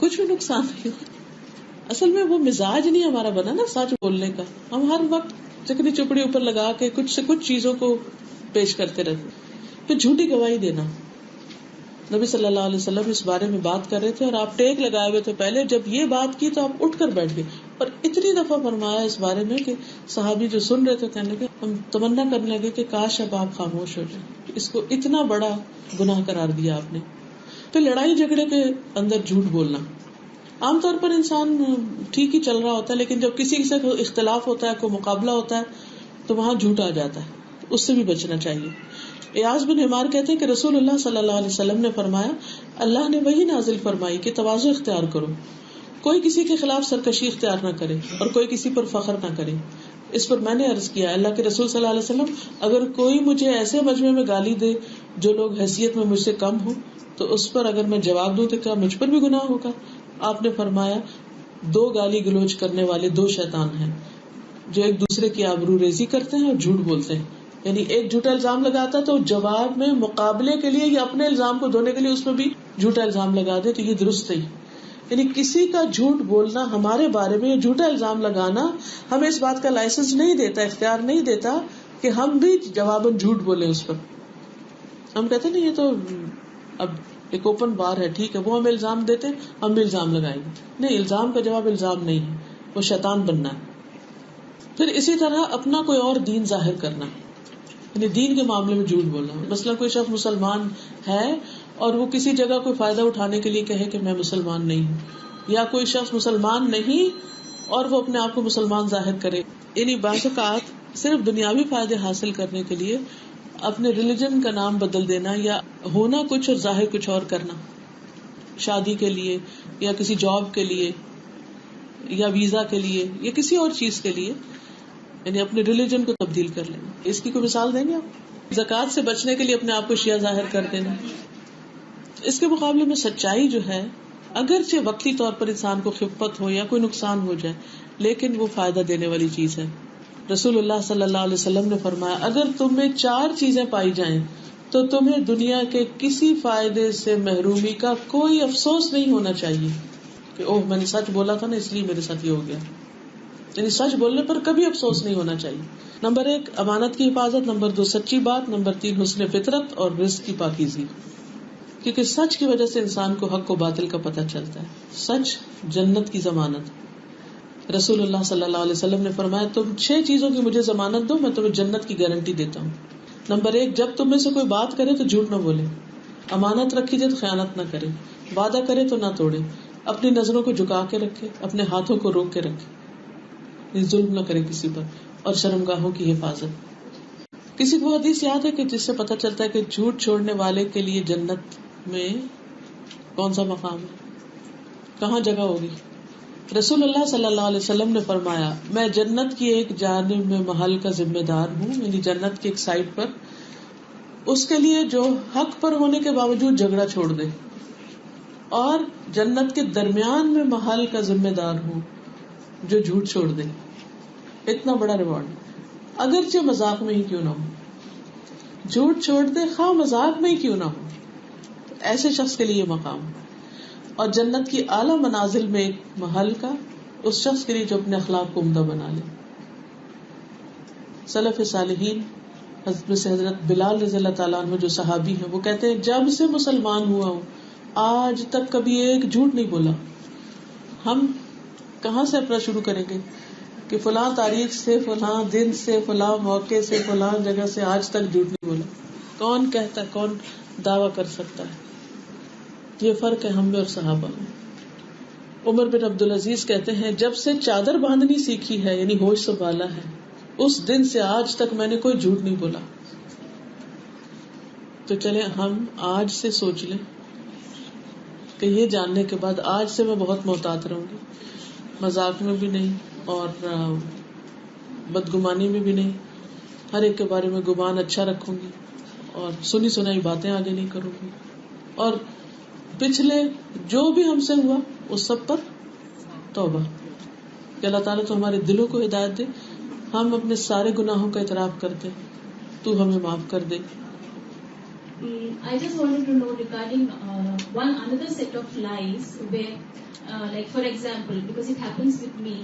کچھ بھی نقصان نہیں ہوتا. اصل میں وہ مزاج نہیں ہمارا بنا نا سچ بولنے کا, ہم ہر وقت چکری چپڑی اوپر لگا کے کچھ سے کچھ چیزوں کو پیش کرتے رہتے. پھر جھوٹی گواہی دینا. نبی صلی اللہ علیہ وسلم اس بارے میں بات کر رہے تھے اور آپ ٹیک لگائے ہوئے تھے پہلے, جب یہ بات کی تو آپ اٹھ کر بیٹھ گئے, اور اتنی دفعہ فرمایا اس بارے میں کہ صحابی جو سن رہے تھے کہنے لگے, ہم تمنا کرنے لگے کہ کاش اب آپ خاموش ہو جائیں. اس کو اتنا بڑا گناہ قرار دیا آپ نے. پھر لڑائی جھگڑے کے اندر جھوٹ بولنا. عام طور پر انسان ٹھیک ہی چل رہا ہوتا ہے, لیکن جب کسی سے اختلاف ہوتا ہے, کوئی مقابلہ ہوتا ہے تو وہاں جھوٹ آ جاتا ہے, اس سے بھی بچنا چاہیے. ایاز بن حمار کہتے ہیں کہ رسول اللہ صلی اللہ علیہ وسلم نے فرمایا اللہ نے وہی نازل فرمائی کہ تواضع اختیار کرو, کوئی کسی کے خلاف سرکشی اختیار نہ کرے اور کوئی کسی پر فخر نہ کرے. اس پر میں نے عرض کیا اللہ کے رسول صلی اللہ علیہ وسلم, اگر کوئی مجھے ایسے مجمع میں گالی دے جو لوگ حیثیت میں مجھ سے کم ہو تو اس پر اگر میں جواب دوں تو کیا مجھ پر بھی گناہ ہوگا؟ آپ نے فرمایا 2 گالی گلوچ کرنے والے 2 شیطان ہیں جو ایک دوسرے کی آبرو ریزی کرتے ہیں اور جھوٹ بولتے ہیں. یعنی ایک جھوٹا الزام لگاتا تو جواب میں مقابلے کے لیے یا اپنے الزام کو دھونے کے لیے اس میں بھی جھوٹا الزام لگا دے, تو یہ درست ہے. یعنی کسی کا جھوٹ بولنا ہمارے بارے میں, جھوٹا الزام لگانا ہمیں اس بات کا لائسنس نہیں دیتا, اختیار نہیں دیتا کہ ہم بھی جواباً جھوٹ بولیں اس پر. ہم کہتے نہیں یہ تو اب ایک اوپن بار ہے, ٹھیک ہے, وہ ہمیں الزام دیتے ہم بھی الزام لگائیں گے. نہیں, الزام کا جواب الزام نہیں ہے, وہ شیطان بننا ہے. پھر اسی طرح اپنا کوئی اور دین ظاہر کرنا, یعنی دین کے معاملے میں جھوٹ بولنا. مثلا کوئی شخص مسلمان ہے اور وہ کسی جگہ کوئی فائدہ اٹھانے کے لیے کہے کہ میں مسلمان نہیں ہوں, یا کوئی شخص مسلمان نہیں اور وہ اپنے آپ کو مسلمان ظاہر کرے. یعنی بعض اوقات صرف دنیاوی فائدے حاصل کرنے کے لیے اپنے ریلیجن کا نام بدل دینا, یا ہونا کچھ اور ظاہر کچھ اور کرنا, شادی کے لیے یا کسی جاب کے لیے یا ویزا کے لیے یا کسی اور چیز کے لیے, یعنی اپنے ریلیجن کو تبدیل کر لینا. اس کی کوئی مثال دیں گے آپ؟ زکوٰۃ سے بچنے کے لیے اپنے آپ کو شیعہ ظاہر کر دینا. اس کے مقابلے میں سچائی جو ہے اگرچہ وقتی طور پر انسان کو خفت ہو یا کوئی نقصان ہو جائے لیکن وہ فائدہ دینے والی چیز ہے. رسول اللہ صلی اللہ علیہ وسلم نے فرمایا اگر تم میں 4 چیزیں پائی جائیں تو تمہیں دنیا کے کسی فائدے سے محرومی کا کوئی افسوس نہیں ہونا چاہیے کہ اوہ میں نے سچ بولا تھا نا اس لیے میرے ساتھ یہ ہو گیا. یعنی سچ بولنے پر کبھی افسوس نہیں ہونا چاہیے. نمبر 1 امانت کی حفاظت، نمبر 2 سچی بات، نمبر 3 حسن فطرت اور رزق کی پاکیزگی. کیونکہ سچ کی وجہ سے انسان کو حق و باطل کا پتہ چلتا ہے. سچ جنت کی ضمانت. رسول اللہ صلی اللہ علیہ وسلم نے فرمایا تم 6 چیزوں کی مجھے ضمانت دو، میں تمہیں جنت کی گارنٹی دیتا ہوں. نمبر 1 جب تم میں سے کوئی بات کرے تو جھوٹ نہ بولے، امانت رکھی جائے تو خیانت نہ کرے، وعدہ کرے تو نہ توڑے، اپنی نظروں کو جھکا کے رکھے، اپنے ہاتھوں کو روک کے رکھے، ظلم نہ کرے کسی پر، اور شرمگاہوں کی حفاظت. کسی کو حدیث یاد ہے کہ جس سے پتہ چلتا ہے کہ جھوٹ چھوڑنے والے کے لیے جنت میں کون سا مقام ہے، کہاں جگہ ہوگی؟ رسول اللہ صلی اللہ علیہ وسلم نے فرمایا میں جنت کی ایک جانب میں محل کا ذمہ دار ہوں، یعنی جنت کی ایک سائڈ پر، اس کے لیے جو حق پر ہونے کے باوجود جھگڑا چھوڑ دے، اور جنت کے درمیان میں محل کا ذمہ دار ہوں جو جھوٹ چھوڑ دے. اتنا بڑا ریوارڈ، اگرچہ مذاق میں ہی کیوں نہ ہو، جھوٹ چھوڑ دے خواہ مذاق میں ہی کیوں نہ ہو، ایسے شخص کے لیے مقام. اور جنت کی اعلیٰ منازل میں ایک محل کا اس شخص کے لیے جو اپنے اخلاق کو عمدہ بنا لے. سلف صالحین حضرت بلال رضی اللہ تعالیٰ عنہ جو صحابی ہیں، وہ کہتے ہیں جب سے مسلمان ہوا ہوں آج تک کبھی ایک جھوٹ نہیں بولا. ہم کہاں سے اپنا شروع کریں گے کہ فلاں تاریخ سے، فلاں دن سے، فلاں موقع سے، فلاں جگہ سے آج تک جھوٹ نہیں بولا؟ کون کہتا ہے، کون دعویٰ کر سکتا ہے؟ یہ فرق ہے ہم میں اور صحابہ میں. عمر بن عبدالعزیز کہتے ہیں جب سے چادر باندھنی سیکھی ہے، یعنی ہوش سنبھالا ہے، اس دن سے آج تک میں نے کوئی جھوٹ نہیں بولا. تو چلے ہم آج سے سوچ لیں کہ یہ جاننے کے بعد آج سے میں بہت محتاط رہوں گی، مذاق میں بھی نہیں اور بدگمانی میں بھی نہیں، ہر ایک کے بارے میں گمان اچھا رکھوں گی اور سنی سنائی باتیں آگے نہیں کروں گی، اور پچھلے جو بھی ہم سے ہوا اس سب پر توبہ. کہ اللہ تعالیٰ تو ہمارے دلوں کو ہدایت دے، ہم اپنے سارے گناہوں کا اعتراف کرتے، تو ہمیں معاف کر دے. I just wanted to know regarding another set of lies where, like for example, because it happens with me,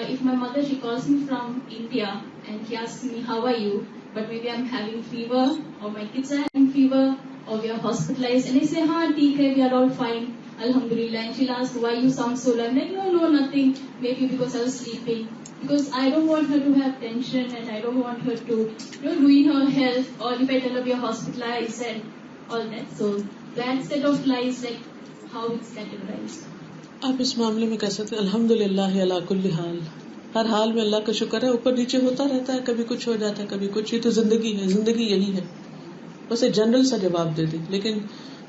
if my mother, she calls me from India and she asks me how are you, but maybe I'm having fever or my kids are having fever or we are hospitalized, and I say haan theek hai, we are all fine, alhamdulillah, and she'll ask why you sound so low. I'm like no nothing, maybe because I was sleeping, because I don't want her to have tension and I don't want her to ruin her health, or if I tell her we are hospitalized and all that. So that set of lies, like how it's categorized. آپ اس معاملے میں کہہ سکتے الحمدللہ علی کل حال، ہر حال میں اللہ کا شکر ہے، اوپر نیچے ہوتا رہتا ہے، کبھی کچھ ہو جاتا ہے کبھی کچھ، یہ تو زندگی ہے، زندگی یہی ہے. بس ایک جنرل سا جواب دے دیں، لیکن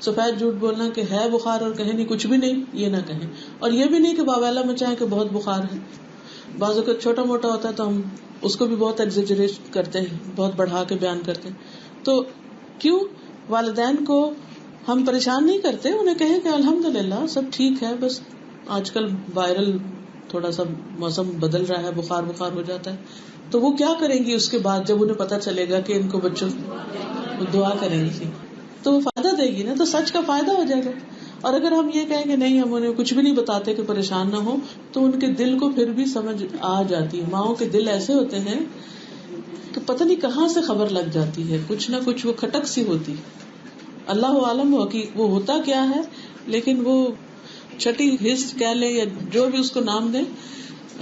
سفید جھوٹ بولنا کہ ہے بخار اور کہیں نہیں کچھ بھی نہیں، یہ نہ کہیں. اور یہ بھی نہیں کہ واویلا مچائیں کہ بہت بخار ہے. بعض اوقات چھوٹا موٹا ہوتا ہے تو ہم اس کو بھی بہت ایگزیجریٹ کرتے ہیں، بہت بڑھا کے بیان کرتے ہیں. تو کیوں والدین کو ہم پریشان نہیں کرتے، انہیں کہیں کہ الحمدللہ سب ٹھیک ہے، بس آج کل وائرل تھوڑا سا موسم بدل رہا ہے، بخار ہو جاتا ہے. تو وہ کیا کریں گی اس کے بعد جب انہیں پتا چلے گا کہ ان کو بچوں دعا کریں گی تو وہ فائدہ دے گی نا، تو سچ کا فائدہ ہو جائے گا. اور اگر ہم یہ کہیں کہ نہیں ہم انہیں کچھ بھی نہیں بتاتے کہ پریشان نہ ہو، تو ان کے دل کو پھر بھی سمجھ آ جاتی ہے. ماؤں کے دل ایسے ہوتے ہیں کہ پتہ نہیں کہاں سے خبر لگ جاتی ہے، کچھ نہ کچھ وہ کھٹک سی ہوتی. اللہ عالم ہو کہ وہ ہوتا کیا ہے، لیکن وہ چھٹی حس کہہ لیں یا جو بھی اس کو نام دیں،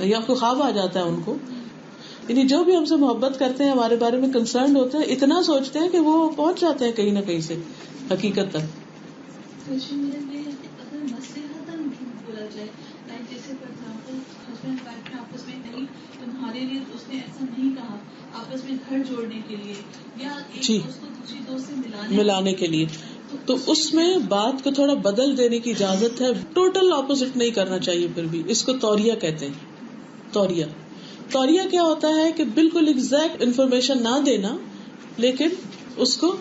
یا کوئی خواب آ جاتا ہے ان کو. یعنی جو بھی ہم سے محبت کرتے ہیں، ہمارے بارے میں کنسرنڈ ہوتے ہیں، اتنا سوچتے ہیں کہ وہ پہنچ جاتے ہیں کہیں نہ کہیں سے حقیقت تک. سوشل میڈیا میں اگر نصیحتاً جھوٹ بولا جائے، لائک جیسے فار ایگزامپل ہسبینڈ وائف میں آپس میں نہیں، تمہارے لیے اس نے ایسا نہیں کہا، آپس میں گھر جوڑنے کے لیے یا ایک دوست کو دوسری دوست سے ملانے کے لیے، تو اس میں بات کو تھوڑا بدل دینے کی اجازت ہے. ٹوٹل اپوزٹ نہیں کرنا چاہیے. پھر بھی اس کو توریہ کہتے ہیں. توریہ کیا ہوتا ہے کہ بالکل ایگزیکٹ انفارمیشن نہ دینا، لیکن اس کو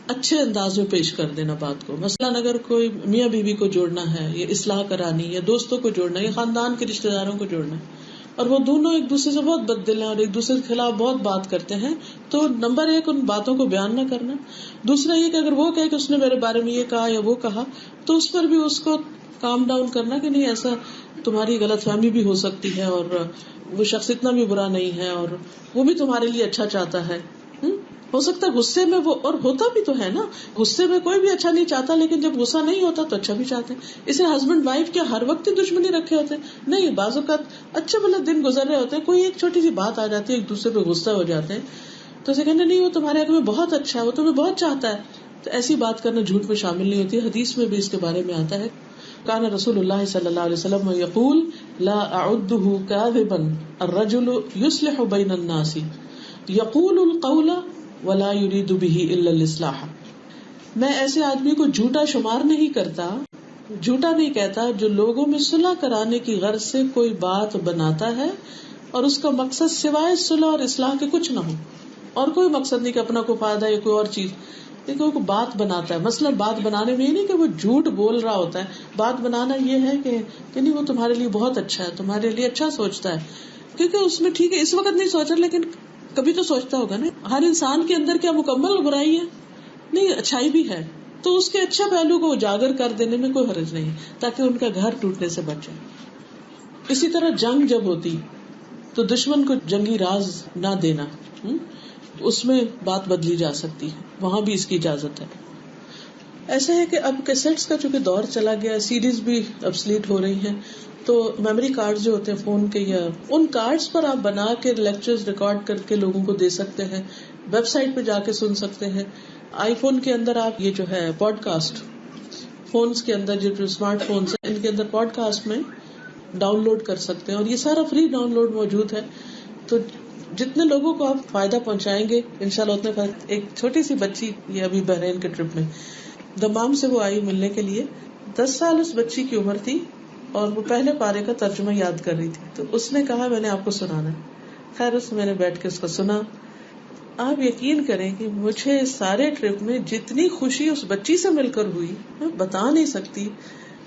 اچھے انداز میں پیش کر دینا بات کو. مثلاً اگر کوئی میاں بیوی کو جوڑنا ہے، یا اصلاح کرانی، یا دوستوں کو جوڑنا ہے، یا خاندان کے رشتے داروں کو جوڑنا ہے، اور وہ دونوں ایک دوسرے سے بہت بددل ہیں اور ایک دوسرے کے خلاف بہت بات کرتے ہیں، تو نمبر 1 ان باتوں کو بیان نہ کرنا. دوسرا یہ کہ اگر وہ کہے کہ اس نے میرے بارے میں یہ کہا یا وہ کہا، تو اس پر بھی اس کو کام ڈاؤن کرنا کہ نہیں، ایسا تمہاری غلط فہمی بھی ہو سکتی ہے اور وہ شخص اتنا بھی برا نہیں ہے اور وہ بھی تمہارے لیے اچھا چاہتا ہے. ہو سکتا ہے غصے میں وہ، اور ہوتا بھی تو ہے نا، غصے میں کوئی بھی اچھا نہیں چاہتا، لیکن جب غصہ نہیں ہوتا تو اچھا بھی چاہتے ہیں. اسے ہسبینڈ وائف کیا ہر وقت ہی دشمنی رکھے ہوتے ہیں؟ نہیں، بعض اوقات اچھے بھلے دن گزر رہے ہوتے ہیں، کوئی ایک چھوٹی سی بات آ جاتی ہے، ایک دوسرے پہ غصہ ہو جاتے ہیں، تو اسے کہنا نہیں وہ تمہارے حق میں بہت اچھا ہے، وہ تمہیں بہت چاہتا ہے. تو ایسی بات کرنا جھوٹ میں شامل نہیں ہوتی. حدیث میں بھی اس کے بارے میں آتا ہے، کان رسول اللہ صلی اللہ علیہ وسلم یقول لا اعدہ کاذبا الرجل یصلح بین الناس یقول القول ولا یرید به الا الاصلاح. میں ایسے آدمی کو جھوٹا شمار نہیں کرتا، جھوٹا نہیں کہتا جو لوگوں میں صلح کرانے کی غرض سے کوئی بات بناتا ہے اور اس کا مقصد سوائے صلح اور اصلاح کے کچھ نہ ہو، اور کوئی مقصد نہیں کہ اپنا کوئی فائدہ یا کوئی اور چیز، لیکن وہ بات بناتا ہے. مثلا بات بنانے میں یہ نہیں کہ وہ جھوٹ بول رہا ہوتا ہے، بات بنانا یہ ہے کہ نہیں وہ تمہارے لیے بہت اچھا ہے، تمہارے لیے اچھا سوچتا ہے، کیونکہ اس میں ٹھیک ہے اس وقت نہیں سوچ رہا لیکن کبھی تو سوچتا ہوگا نا. ہر انسان کے اندر کیا مکمل برائی ہے؟ نہیں، اچھائی بھی ہے، تو اس کے اچھا پہلو کو اجاگر کر دینے میں کوئی حرج نہیں تاکہ ان کا گھر ٹوٹنے سے بچے. اسی طرح جنگ جب ہوتی تو دشمن کو جنگی راز نہ دینا، اس میں بات بدلی جا سکتی ہے، وہاں بھی اس کی اجازت ہے. ایسا ہے کہ اب کیسٹس کا چونکہ دور چلا گیا، سیریز بھی ابسلیٹ ہو رہی ہیں، تو میموری کارڈ جو ہوتے ہیں فون کے، یا ان کارڈز پر آپ بنا کے لیکچرز ریکارڈ کر کے لوگوں کو دے سکتے ہیں، ویب سائٹ پہ جا کے سن سکتے ہیں. آئی فون کے اندر آپ یہ جو ہے پوڈ کاسٹ، فونز کے اندر جو اسمارٹ فونز ہیں ان کے اندر پوڈ کاسٹ میں ڈاؤن لوڈ کر سکتے ہیں، اور یہ سارا فری ڈاؤن لوڈ موجود ہے. تو جتنے لوگوں کو آپ فائدہ پہنچائیں گے انشاءاللہ اتنے فائدہ. ایک چھوٹی سی بچی یہ ابھی بحرین کے ٹرپ میں دمام سے وہ آئی ملنے کے لیے، 10 سال اس بچی کی عمر تھی اور وہ پہلے پارے کا ترجمہ یاد کر رہی تھی. تو اس نے کہا میں نے آپ کو سنانا ہے. خیر اس میں نے بیٹھ کے اس کو سنا. آپ یقین کریں کہ مجھے سارے ٹرپ میں جتنی خوشی اس بچی سے مل کر ہوئی میں بتا نہیں سکتی.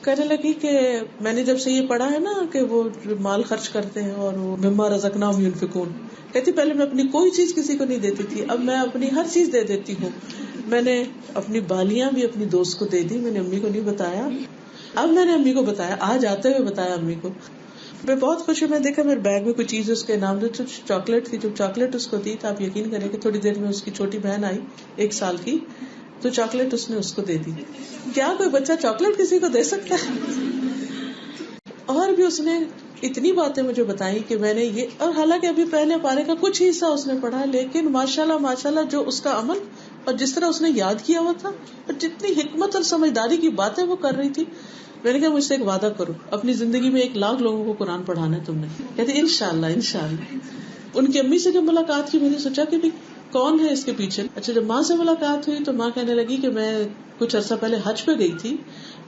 کہنے لگی کہ میں نے جب سے یہ پڑھا ہے نا کہ وہ مال خرچ کرتے ہیں اور وہ مما رزقناہم ينفقون، کہتی پہلے میں اپنی کوئی چیز کسی کو نہیں دیتی تھی، اب میں اپنی ہر چیز دے دیتی ہوں. میں نے اپنی بالیاں بھی اپنی دوست کو دے دی، میں نے امی کو نہیں بتایا، اب میں نے امی کو بتایا، آج آتے ہوئے بتایا امی کو. میں بہت خوش ہوں. میں دیکھا میرے بیگ میں کوئی چیز اس کے نام جو چاکلیٹ تھی، جب چاکلیٹ اس کو دی تو آپ یقین کریں کہ تھوڑی دیر میں اس کی چھوٹی بہن آئی 1 سال کی، تو چاکلیٹ اس نے اس کو دے دی. کیا کوئی بچہ چاکلیٹ کسی کو دے سکتا ہے؟ اور بھی اس نے اتنی باتیں مجھے بتائی کہ میں نے یہ، اور حالانکہ ابھی پہلے پارے کا کچھ ہی حصہ اس نے پڑھا، لیکن ماشاءاللہ جو اس کا عمل اور جس طرح اس نے یاد کیا ہوا تھا اور جتنی حکمت اور سمجھداری کی باتیں وہ کر رہی تھی. میں نے کہا مجھ سے ایک وعدہ کرو، اپنی زندگی میں 1 لاکھ لوگوں کو قرآن پڑھانا ہے تم نے. کہتے انشاءاللہ. ان کی امی سے جب ملاقات کی میں نے سوچا کہ کون ہے اس کے پیچھے. اچھا جب ماں سے ملاقات ہوئی تو ماں کہنے لگی کہ میں کچھ عرصہ پہلے حج پہ گئی تھی.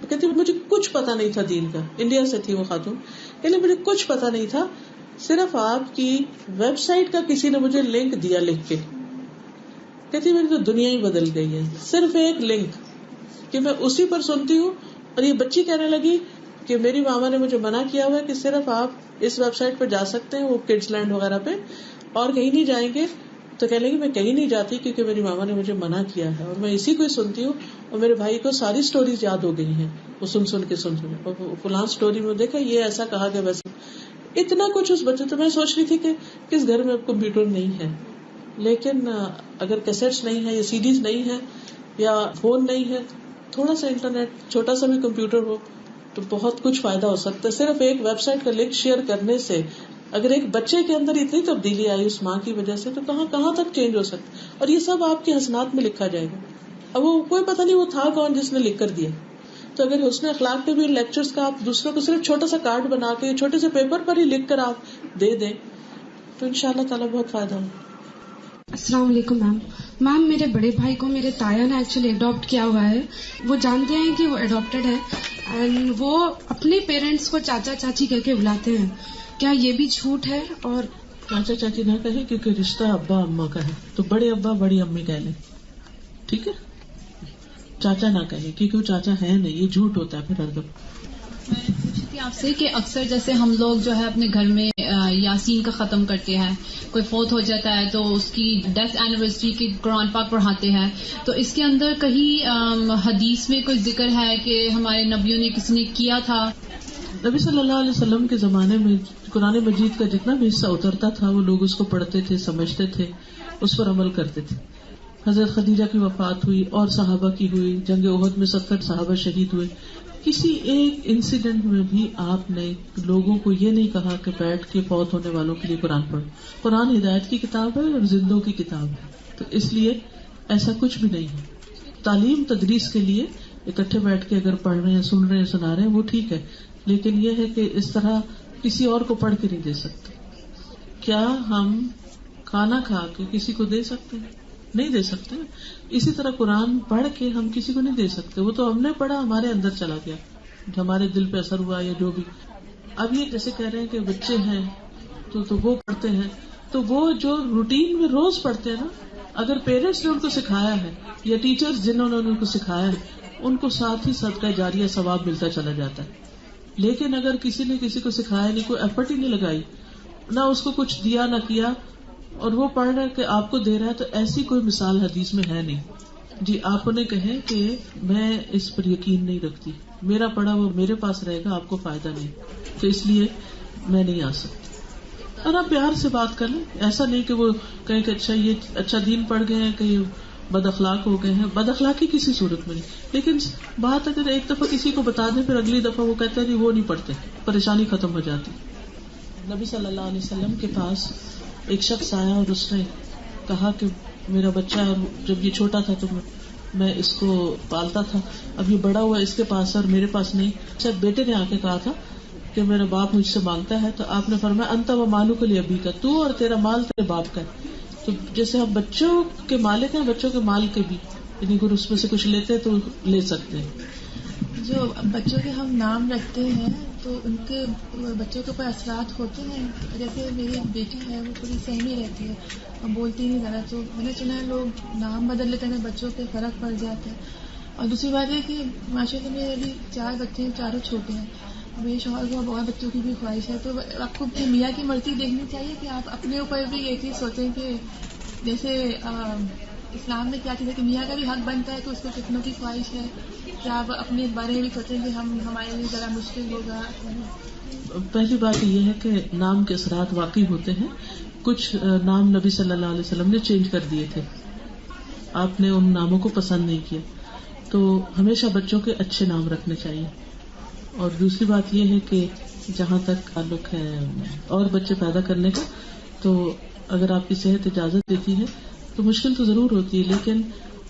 کہتی مجھے کچھ پتا نہیں تھا دین کا، انڈیا سے تھی وہ خاتون، کہنے مجھے کچھ پتا نہیں تھا، صرف آپ کی ویب سائٹ کا کسی نے مجھے لنک دیا لکھ کے. کہتی میری تو دنیا ہی بدل گئی ہے، صرف ایک لنک کہ میں اسی پر سنتی ہوں. اور یہ بچی کہنے لگی کہ میری ماما نے مجھے منع کیا ہوا ہے کہ صرف آپ اس ویب سائٹ پہ جا سکتے ہیں، وہ کڈز لینڈ وغیرہ پہ، اور کہیں نہیں جائیں گے. تو کہنے لگی میں کہیں نہیں جاتی کیونکہ میری ماما نے مجھے منع کیا ہے، اور میں اسی کو ہی سنتی ہوں. اور میرے بھائی کو ساری سٹوریز یاد ہو گئی ہیں، وہ سن کے اور فلاں سٹوری میں دیکھا یہ ایسا کہا کہ ویسے اتنا کچھ اس بچے. تو میں سوچ رہی تھی کہ کس گھر میں اب کمپیوٹر نہیں ہے، لیکن اگر کیسٹس نہیں ہے یا سیڈیز نہیں ہے یا فون نہیں ہے، تھوڑا سا انٹرنیٹ، چھوٹا سا بھی کمپیوٹر ہو تو بہت کچھ فائدہ ہو سکتا ہے. صرف ایک ویب سائٹ کا لنک شیئر کرنے سے اگر ایک بچے کے اندر اتنی تبدیلی آئی اس ماں کی وجہ سے تو کہاں تک چینج ہو سکتا ہے. اور یہ سب آپ کے حسنات میں لکھا جائے گا. اب وہ کوئی پتہ نہیں وہ تھا کون جس نے لکھ کر دیا. تو اگر حسن اخلاق پہ بھی لیکچرز کا آپ دوسروں کو صرف چھوٹا سا کارڈ بنا کے چھوٹے سے پیپر پر ہی لکھ کر آپ دے دیں تو انشاءاللہ تعالیٰ بہت فائدہ ہو. السلام علیکم میم میرے بڑے بھائی کو میرے تایا نے ایکچولی اڈاپٹ کیا ہوا ہے. وہ جانتے ہیں کہ وہ اڈاپٹیڈ ہے اینڈ وہ اپنے پیرنٹس کو چاچا چاچی کہہ کے بلاتے ہیں. کیا یہ بھی جھوٹ ہے؟ اور چاچا چاچی نہ کہیں کیونکہ رشتہ ابا اما کا ہے تو بڑے ابا بڑی امی کہہ لیں، ٹھیک ہے. چاچا نہ کہیں کیونکہ وہ چاچا ہے نہیں، یہ جھوٹ ہوتا ہے پھر ہر دم. میں پوچھی تھی آپ سے کہ اکثر جیسے ہم لوگ جو ہے اپنے گھر میں یاسین کا ختم کرتے ہیں، کوئی فوت ہو جاتا ہے تو اس کی ڈیتھ اینیورسری کی قرآن پاک پڑھاتے ہیں، تو اس کے اندر کہیں حدیث میں کوئی ذکر ہے کہ ہمارے نبیوں نے کسی نے کیا تھا؟ نبی صلی اللہ علیہ وسلم کے زمانے میں قرآن مجید کا جتنا بھی حصہ اترتا تھا وہ لوگ اس کو پڑھتے تھے، سمجھتے تھے، اس پر عمل کرتے تھے. حضرت خدیجہ کی وفات ہوئی اور صحابہ کی ہوئی، جنگ احد میں 70 صحابہ شہید ہوئے. کسی ایک انسیڈنٹ میں بھی آپ نے لوگوں کو یہ نہیں کہا کہ بیٹھ کے فوت ہونے والوں کے لیے قرآن پڑھو. قرآن ہدایت کی کتاب ہے اور زندوں کی کتاب ہے، تو اس لیے ایسا کچھ بھی نہیں ہے. تعلیم تدریس کے لیے اکٹھے بیٹھ کے اگر پڑھ رہے ہیں، سن رہے ہیں، سنا رہے ہیں، وہ ٹھیک ہے، لیکن یہ ہے کہ اس طرح کسی اور کو پڑھ کے نہیں دے سکتے. کیا ہم کھانا کھا کے کسی کو دے سکتے ہیں؟ نہیں دے سکتے. اسی طرح قرآن پڑھ کے ہم کسی کو نہیں دے سکتے. وہ تو ہم نے پڑھا، ہمارے اندر چلا گیا، ہمارے دل پہ اثر ہوا یا جو بھی. اب یہ جیسے کہہ رہے ہیں کہ بچے ہیں تو وہ پڑھتے ہیں، تو وہ جو روٹین میں روز پڑھتے ہیں نا، اگر پیرنٹس نے ان کو سکھایا ہے یا ٹیچرز جنہوں نے ان کو سکھایا ہے، ان کو ساتھ ہی صدقہ جاریہ ثواب ملتا چلا جاتا ہے. لیکن اگر کسی نے کسی کو سکھایا نہیں، کوئی ایفرٹ ہی نہیں لگائی، نہ اس کو کچھ دیا نہ کیا، اور وہ پڑھ رہا ہے کہ آپ کو دے رہا ہے، تو ایسی کوئی مثال حدیث میں ہے نہیں. جی آپ انہیں کہیں کہ میں اس پر یقین نہیں رکھتی، میرا پڑھا وہ میرے پاس رہے گا، آپ کو فائدہ نہیں، تو اس لیے میں نہیں آ سکتی. اور آپ پیار سے بات کر لیں. ایسا نہیں کہ وہ کہیں کہ اچھا یہ اچھا دین پڑھ گئے ہیں کہ یہ بد اخلاق ہو گئے ہیں. بد اخلاقی کسی صورت میں نہیں، لیکن بات اگر ایک دفعہ کسی کو بتا دیں پھر اگلی دفعہ وہ کہتے ہیں وہ نہیں پڑھتے، پریشانی ختم ہو جاتی. نبی صلی اللہ علیہ وسلم کے پاس ایک شخص آیا اور اس نے کہا کہ میرا بچہ، اور جب یہ چھوٹا تھا تو میں اس کو پالتا تھا، اب یہ بڑا ہوا اس کے پاس اور میرے پاس نہیں. شاید بیٹے نے آ کے کہا تھا کہ میرا باپ مجھ سے مانگتا ہے، تو آپ نے فرمایا انت و مالک لابیک، تو اور تیرا مال تیرے باپ کا ہے. تو جیسے ہم بچوں کے مالک ہیں، بچوں کے مال کے بھی، یعنی اگر اس میں سے کچھ لیتے ہیں تو لے سکتے ہیں. جو بچوں کے ہم نام رکھتے ہیں تو ان کے بچوں کے اوپر اثرات ہوتے ہیں. جیسے میری بیٹی ہے، وہ تھوڑی سہمی رہتی ہے، اب بولتی نہیں زیادہ، تو میں نے سنا ہے لوگ نام بدل لیتے ہیں، بچوں پہ فرق پڑ جاتا ہے. اور دوسری بات ہے کہ ماشاء اللہ میرے ابھی 4 بچے ہیں، چاروں چھوٹے ہیں. میرے شوہر کو اور بچوں کی بھی خواہش ہے، تو آپ کو اپنی میاں کی مرضی دیکھنی چاہیے کہ آپ اپنے اوپر بھی یہ چیز سوچیں کہ جیسے اسلام میں کیا چیز ہے کہ میاں کا بھی حق بنتا ہے کہ اس کو کتنوں کی خواہش ہے، کہ آپ اپنے بارے میں بھی سوچیں کہ ہمارے لیے ذرا مشکل ہوگا. پہلی بات یہ ہے کہ نام کے اثرات واقعی ہوتے ہیں. کچھ نام نبی صلی اللہ علیہ وسلم نے چینج کر دیے تھے، آپ نے ان ناموں کو پسند نہیں کیا. تو ہمیشہ بچوں کے اچھے نام رکھنے چاہیے. اور دوسری بات یہ ہے کہ جہاں تک تعلق ہے اور بچے پیدا کرنے کا، تو اگر آپ کی صحت اجازت دیتی ہے تو مشکل تو ضرور ہوتی ہے، لیکن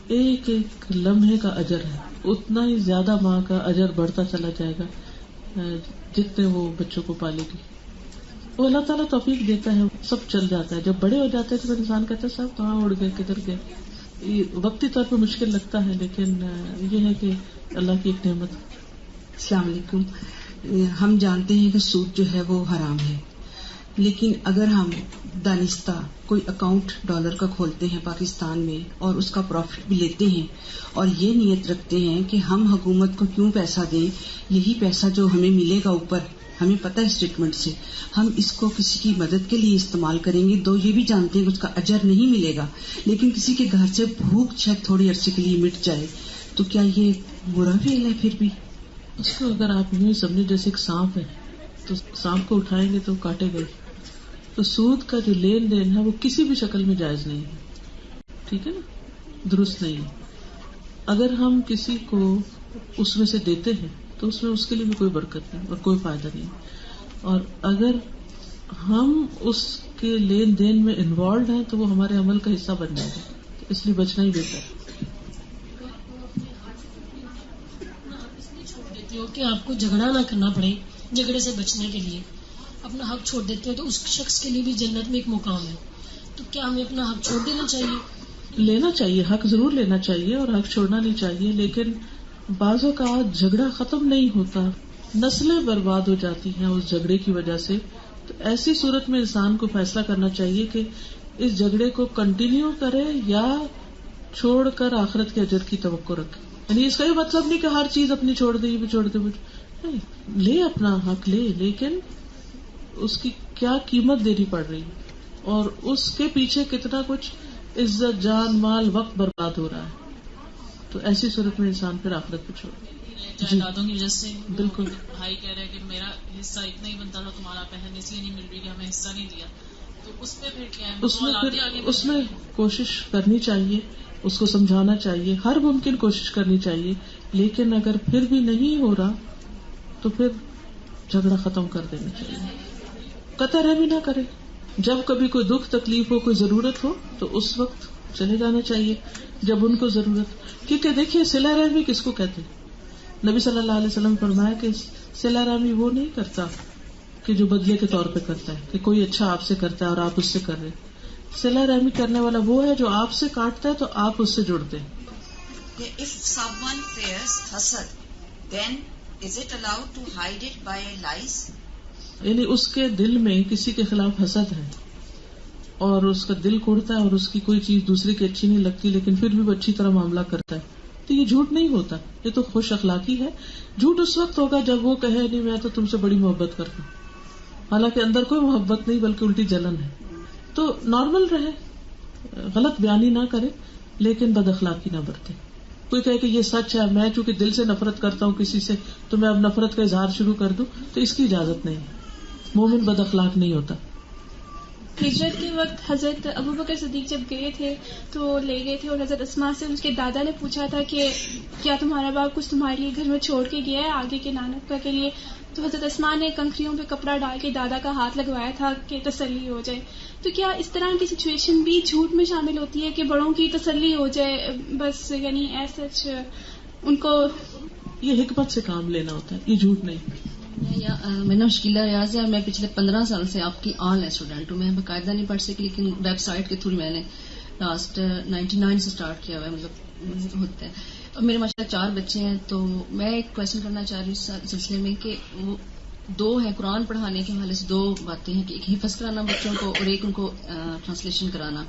ایک ایک لمحے کا اجر ہے، اتنا ہی زیادہ ماں کا اجر بڑھتا چلا جائے گا جتنے وہ بچوں کو پالے گی. وہ اللہ تعالیٰ توفیق دیتا ہے، سب چل جاتا ہے. جب بڑے ہو جاتے ہیں تو انسان کہتا ہے سب کہاں اڑ گئے، کدھر گئے. وقتی طور پہ مشکل لگتا ہے، لیکن یہ ہے کہ اللہ کی ایک نعمت. السلام علیکم. ہم جانتے ہیں کہ سود جو ہے وہ حرام ہے، لیکن اگر ہم دانستہ کوئی اکاؤنٹ ڈالر کا کھولتے ہیں پاکستان میں اور اس کا پروفٹ بھی لیتے ہیں اور یہ نیت رکھتے ہیں کہ ہم حکومت کو کیوں پیسہ دیں، یہی پیسہ جو ہمیں ملے گا اوپر، ہمیں پتہ ہے اسٹیٹمنٹ سے، ہم اس کو کسی کی مدد کے لیے استعمال کریں گے، دو یہ بھی جانتے ہیں کہ اس کا اجر نہیں ملے گا، لیکن کسی کے گھر سے بھوک شاید تھوڑی عرصے کے لیے مٹ جائے، تو کیا یہ برا فعل ہے؟ پھر بھی اس کو اگر آپ یوں سمجھے جیسے ایک سانپ ہے، تو سانپ کو اٹھائیں گے تو کاٹے گئے. تو سود کا جو لین دین ہے وہ کسی بھی شکل میں جائز نہیں ہے، ٹھیک ہے نا، درست نہیں ہے. اگر ہم کسی کو اس میں سے دیتے ہیں تو اس میں اس کے لیے بھی کوئی برکت نہیں اور کوئی فائدہ نہیں. اور اگر ہم اس کے لین دین میں انوالوڈ ہیں تو وہ ہمارے عمل کا حصہ بن جائے گا، اس لیے بچنا ہی بہتر ہے. کہ آپ کو جھگڑا نہ کرنا پڑے، جھگڑے سے بچنے کے لیے اپنا حق چھوڑ دیتے ہو تو اس شخص کے لیے بھی جنت میں ایک مقام ہے. تو کیا ہمیں اپنا حق چھوڑ دینا چاہیے؟ لینا چاہیے، حق ضرور لینا چاہیے اور حق چھوڑنا نہیں چاہیے، لیکن بعضوں کا جھگڑا ختم نہیں ہوتا، نسلیں برباد ہو جاتی ہیں اس جھگڑے کی وجہ سے. تو ایسی صورت میں انسان کو فیصلہ کرنا چاہیے کہ اس جھگڑے کو کنٹینیو کرے یا چھوڑ کر آخرت کے اجر کی توقع رکھے. یعنی اس کا یہ مطلب نہیں کہ ہر چیز اپنی چھوڑ دے، یہ بھی چھوڑ دے، نہیں، لے اپنا حق لے، لیکن اس کی کیا قیمت دینی پڑ رہی ہے اور اس کے پیچھے کتنا کچھ عزت، جان، مال، وقت برباد ہو رہا ہے. تو ایسی صورت میں انسان پھر آخرت پہ چھوڑے. جائیدادوں کی وجہ سے. بالکل. بھائی کہہ رہے کہ میرا حصہ اتنا ہی بنتا تھا, تمہارا بہن اس لیے نہیں مل رہی کہ ہمیں حصہ نہیں دیا. تو اس میں پھر کیا ہے, اس میں کوشش کرنی چاہیے, اس کو سمجھانا چاہیے, ہر ممکن کوشش کرنی چاہیے. لیکن اگر پھر بھی نہیں ہو رہا تو پھر جھگڑا ختم کر دینا چاہیے. قطع رحمی نہ کرے. جب کبھی کوئی دکھ تکلیف ہو, کوئی ضرورت ہو تو اس وقت چلے جانا چاہیے جب ان کو ضرورت. کیونکہ دیکھیے صلہ رحمی کس کو کہتے ہیں؟ نبی صلی اللہ علیہ وسلم فرمایا کہ صلہ رحمی وہ نہیں کرتا کہ جو بدلے کے طور پہ کرتا ہے, کہ کوئی اچھا آپ سے کرتا ہے اور آپ اس سے کر رہے. صلہ رحمی کرنے والا وہ ہے جو آپ سے کاٹتا ہے تو آپ اس سے جڑتے ہیں. If someone fears hasad, then is it allowed to hide it by lies? یعنی اس کے دل میں کسی کے خلاف حسد ہے اور اس کا دل کوڑتا ہے اور اس کی کوئی چیز دوسرے کی اچھی نہیں لگتی لیکن پھر بھی وہ اچھی طرح معاملہ کرتا ہے, تو یہ جھوٹ نہیں ہوتا, یہ تو خوش اخلاقی ہے. جھوٹ اس وقت ہوگا جب وہ کہے نہیں میں تو تم سے بڑی محبت کرتا ہوں, حالانکہ اندر کوئی محبت نہیں بلکہ الٹی جلن ہے. تو نارمل رہے, غلط بیانی نہ کرے لیکن بد اخلاقی نہ برتے. کوئی کہے کہ یہ سچ ہے, میں چونکہ دل سے نفرت کرتا ہوں کسی سے تو میں اب نفرت کا اظہار شروع کر دوں, تو اس کی اجازت نہیں ہے. مومن بد اخلاق نہیں ہوتا. ہجرت کے وقت حضرت ابو بکر صدیق جب گئے تھے تو لے گئے تھے اور حضرت اسماء سے اس کے دادا نے پوچھا تھا کہ کیا تمہارا باپ کچھ تمہارے لیے گھر میں چھوڑ کے گیا ہے آگے کے نانکا کے لیے؟ تو حضرت اسماء نے کنکریوں پہ کپڑا ڈال کے دادا کا ہاتھ لگوایا تھا کہ تسلی ہو جائے. تو کیا اس طرح کی سچویشن بھی جھوٹ میں شامل ہوتی ہے کہ بڑوں کی تسلی ہو جائے بس, یعنی ایسا ان کو یہ حکمت سے کام لینا ہوتا ہے, یہ جھوٹ نہیں. میں نام شکیلا ریاض ہے, میں پچھلے 15 سال سے آپ کی آن لائن اسٹوڈنٹ ہوں. میں باقاعدہ نہیں پڑھ سکی لیکن ویب سائٹ کے تھرو میں نے لاسٹ 99 سے اسٹارٹ کیا ہوا ہے, مطلب ہوتا ہے. اور میرے ماشاءاللہ 4 بچے ہیں. تو میں ایک کوشچن کرنا چاہ رہی ہوں اس سلسلے میں کہ وہ 2 ہیں قرآن پڑھانے کے حوالے سے 2 باتیں ہیں کہ ایک حفظ کرانا بچوں کو اور ایک ان کو ٹرانسلیشن کرانا.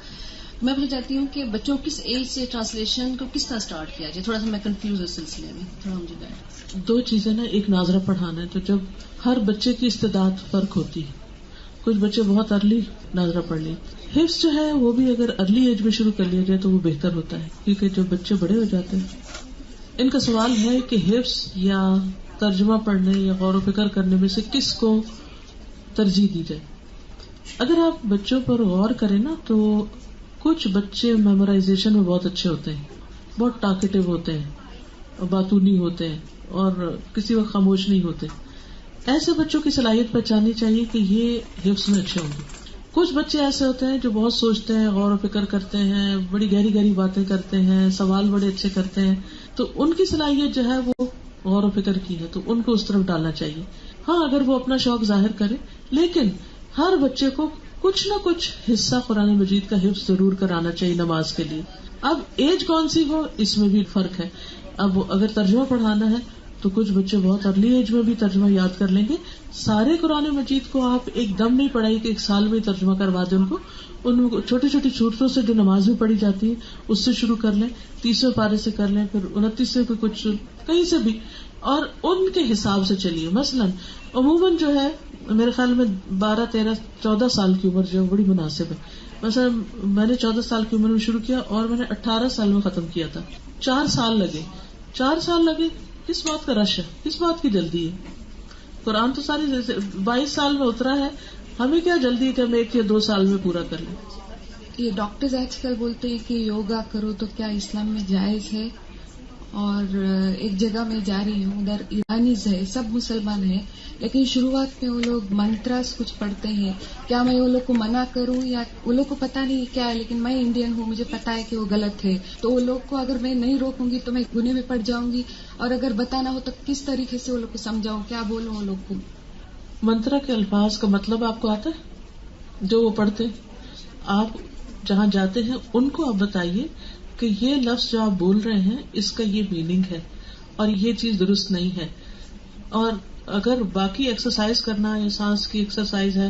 میں پوچھنا چاہتی ہوں کہ بچوں کس ایج سے ٹرانسلیشن کو کس طرح اسٹارٹ کیا جائے؟ تھوڑا سا میں کنفیوز اس سلسلے میں, تھوڑا مجھے گائیڈ. 2 چیزیں نا, ایک ناظرہ پڑھانا ہے تو جب ہر بچے کی استعداد فرق ہوتی ہے, کچھ بچے بہت ارلی ناظرہ پڑھ لیں. حفظ جو ہے وہ بھی اگر ارلی ایج میں شروع کر لیا جائے تو وہ بہتر ہوتا ہے, کیونکہ جب بچے بڑے ہو جاتے ہیں. ان کا سوال ہے کہ حفظ یا ترجمہ پڑھنے یا غور و فکر کرنے میں سے کس کو ترجیح دی جائے. اگر آپ بچوں پر غور کریں نا تو کچھ بچے میمورائزیشن میں بہت اچھے ہوتے ہیں, بہت ٹاکٹیو ہوتے ہیں, باتونی ہوتے ہیں اور کسی وقت خاموش نہیں ہوتے. ایسے بچوں کی صلاحیت پہچاننی چاہیے کہ یہ حفظ میں اچھے ہوں گے. کچھ بچے ایسے ہوتے ہیں جو بہت سوچتے ہیں, غور و فکر کرتے ہیں, بڑی گہری گہری باتیں کرتے ہیں, سوال بڑے اچھے کرتے ہیں, تو ان کی صلاحیت جو ہے وہ غور و فکر کی ہے, تو ان کو اس طرف ڈالنا چاہیے. ہاں اگر وہ اپنا شوق ظاہر کرے, لیکن ہر بچے کو کچھ نہ کچھ حصہ قرآن مجید کا حفظ ضرور کرانا چاہیے نماز کے لیے. اب ایج کون سی ہو اس میں بھی فرق ہے. اب اگر ترجمہ پڑھانا ہے تو کچھ بچے بہت ارلی ایج میں بھی ترجمہ یاد کر لیں گے. سارے قرآن مجید کو آپ ایک دم نہیں پڑھائیے کہ 1 سال میں ترجمہ کروا دیں. ان کو ان چھوٹی چھوٹی صورتوں سے جو نماز میں پڑھی جاتی ہے اس سے شروع کر لیں, 30ویں پارے سے کر لیں, پھر 29 سے کچھ کہیں سے بھی, اور ان کے حساب سے چلیے. مثلاً عموماً جو ہے میرے خیال میں 12, 13, 14 سال کی عمر جو بڑی مناسب ہے. مثلا میں نے 14 سال کی عمر میں شروع کیا اور میں نے 18 سال میں ختم کیا تھا. 4 سال لگے. 4 سال لگے, کس بات کا رش ہے, کس بات کی جلدی ہے؟ قرآن تو ساری 22 سال میں اترا ہے, ہمیں کیا جلدی ہے کہ ہم 1 یا 2 سال میں پورا کر لیں. یہ ڈاکٹرز آج کل بولتے ہیں کہ یوگا کرو تو کیا اسلام میں جائز ہے؟ اور ایک جگہ میں جا رہی ہوں, ادھر ایرانیز ہے, سب مسلمان ہیں, لیکن شروعات میں وہ لوگ منترس کچھ پڑھتے ہیں. کیا میں وہ لوگ کو منع کروں یا وہ لوگ کو پتا نہیں کیا ہے, لیکن میں انڈین ہوں, مجھے پتا ہے کہ وہ غلط ہے, تو وہ لوگ کو اگر میں نہیں روکوں گی تو میں گناہ میں پڑ جاؤں گی, اور اگر بتانا ہو تو کس طریقے سے وہ لوگ کو سمجھاؤں, کیا بولوں وہ لوگ کو؟ منترا کے الفاظ کا مطلب آپ کو آتا ہے؟ جو وہ پڑھتے, آپ جہاں جاتے ہیں ان کو آپ بتائیے کہ یہ لفظ جو آپ بول رہے ہیں اس کا یہ میننگ ہے اور یہ چیز درست نہیں ہے. اور اگر باقی ایکسرسائز کرنا یا سانس کی ایکسرسائز ہے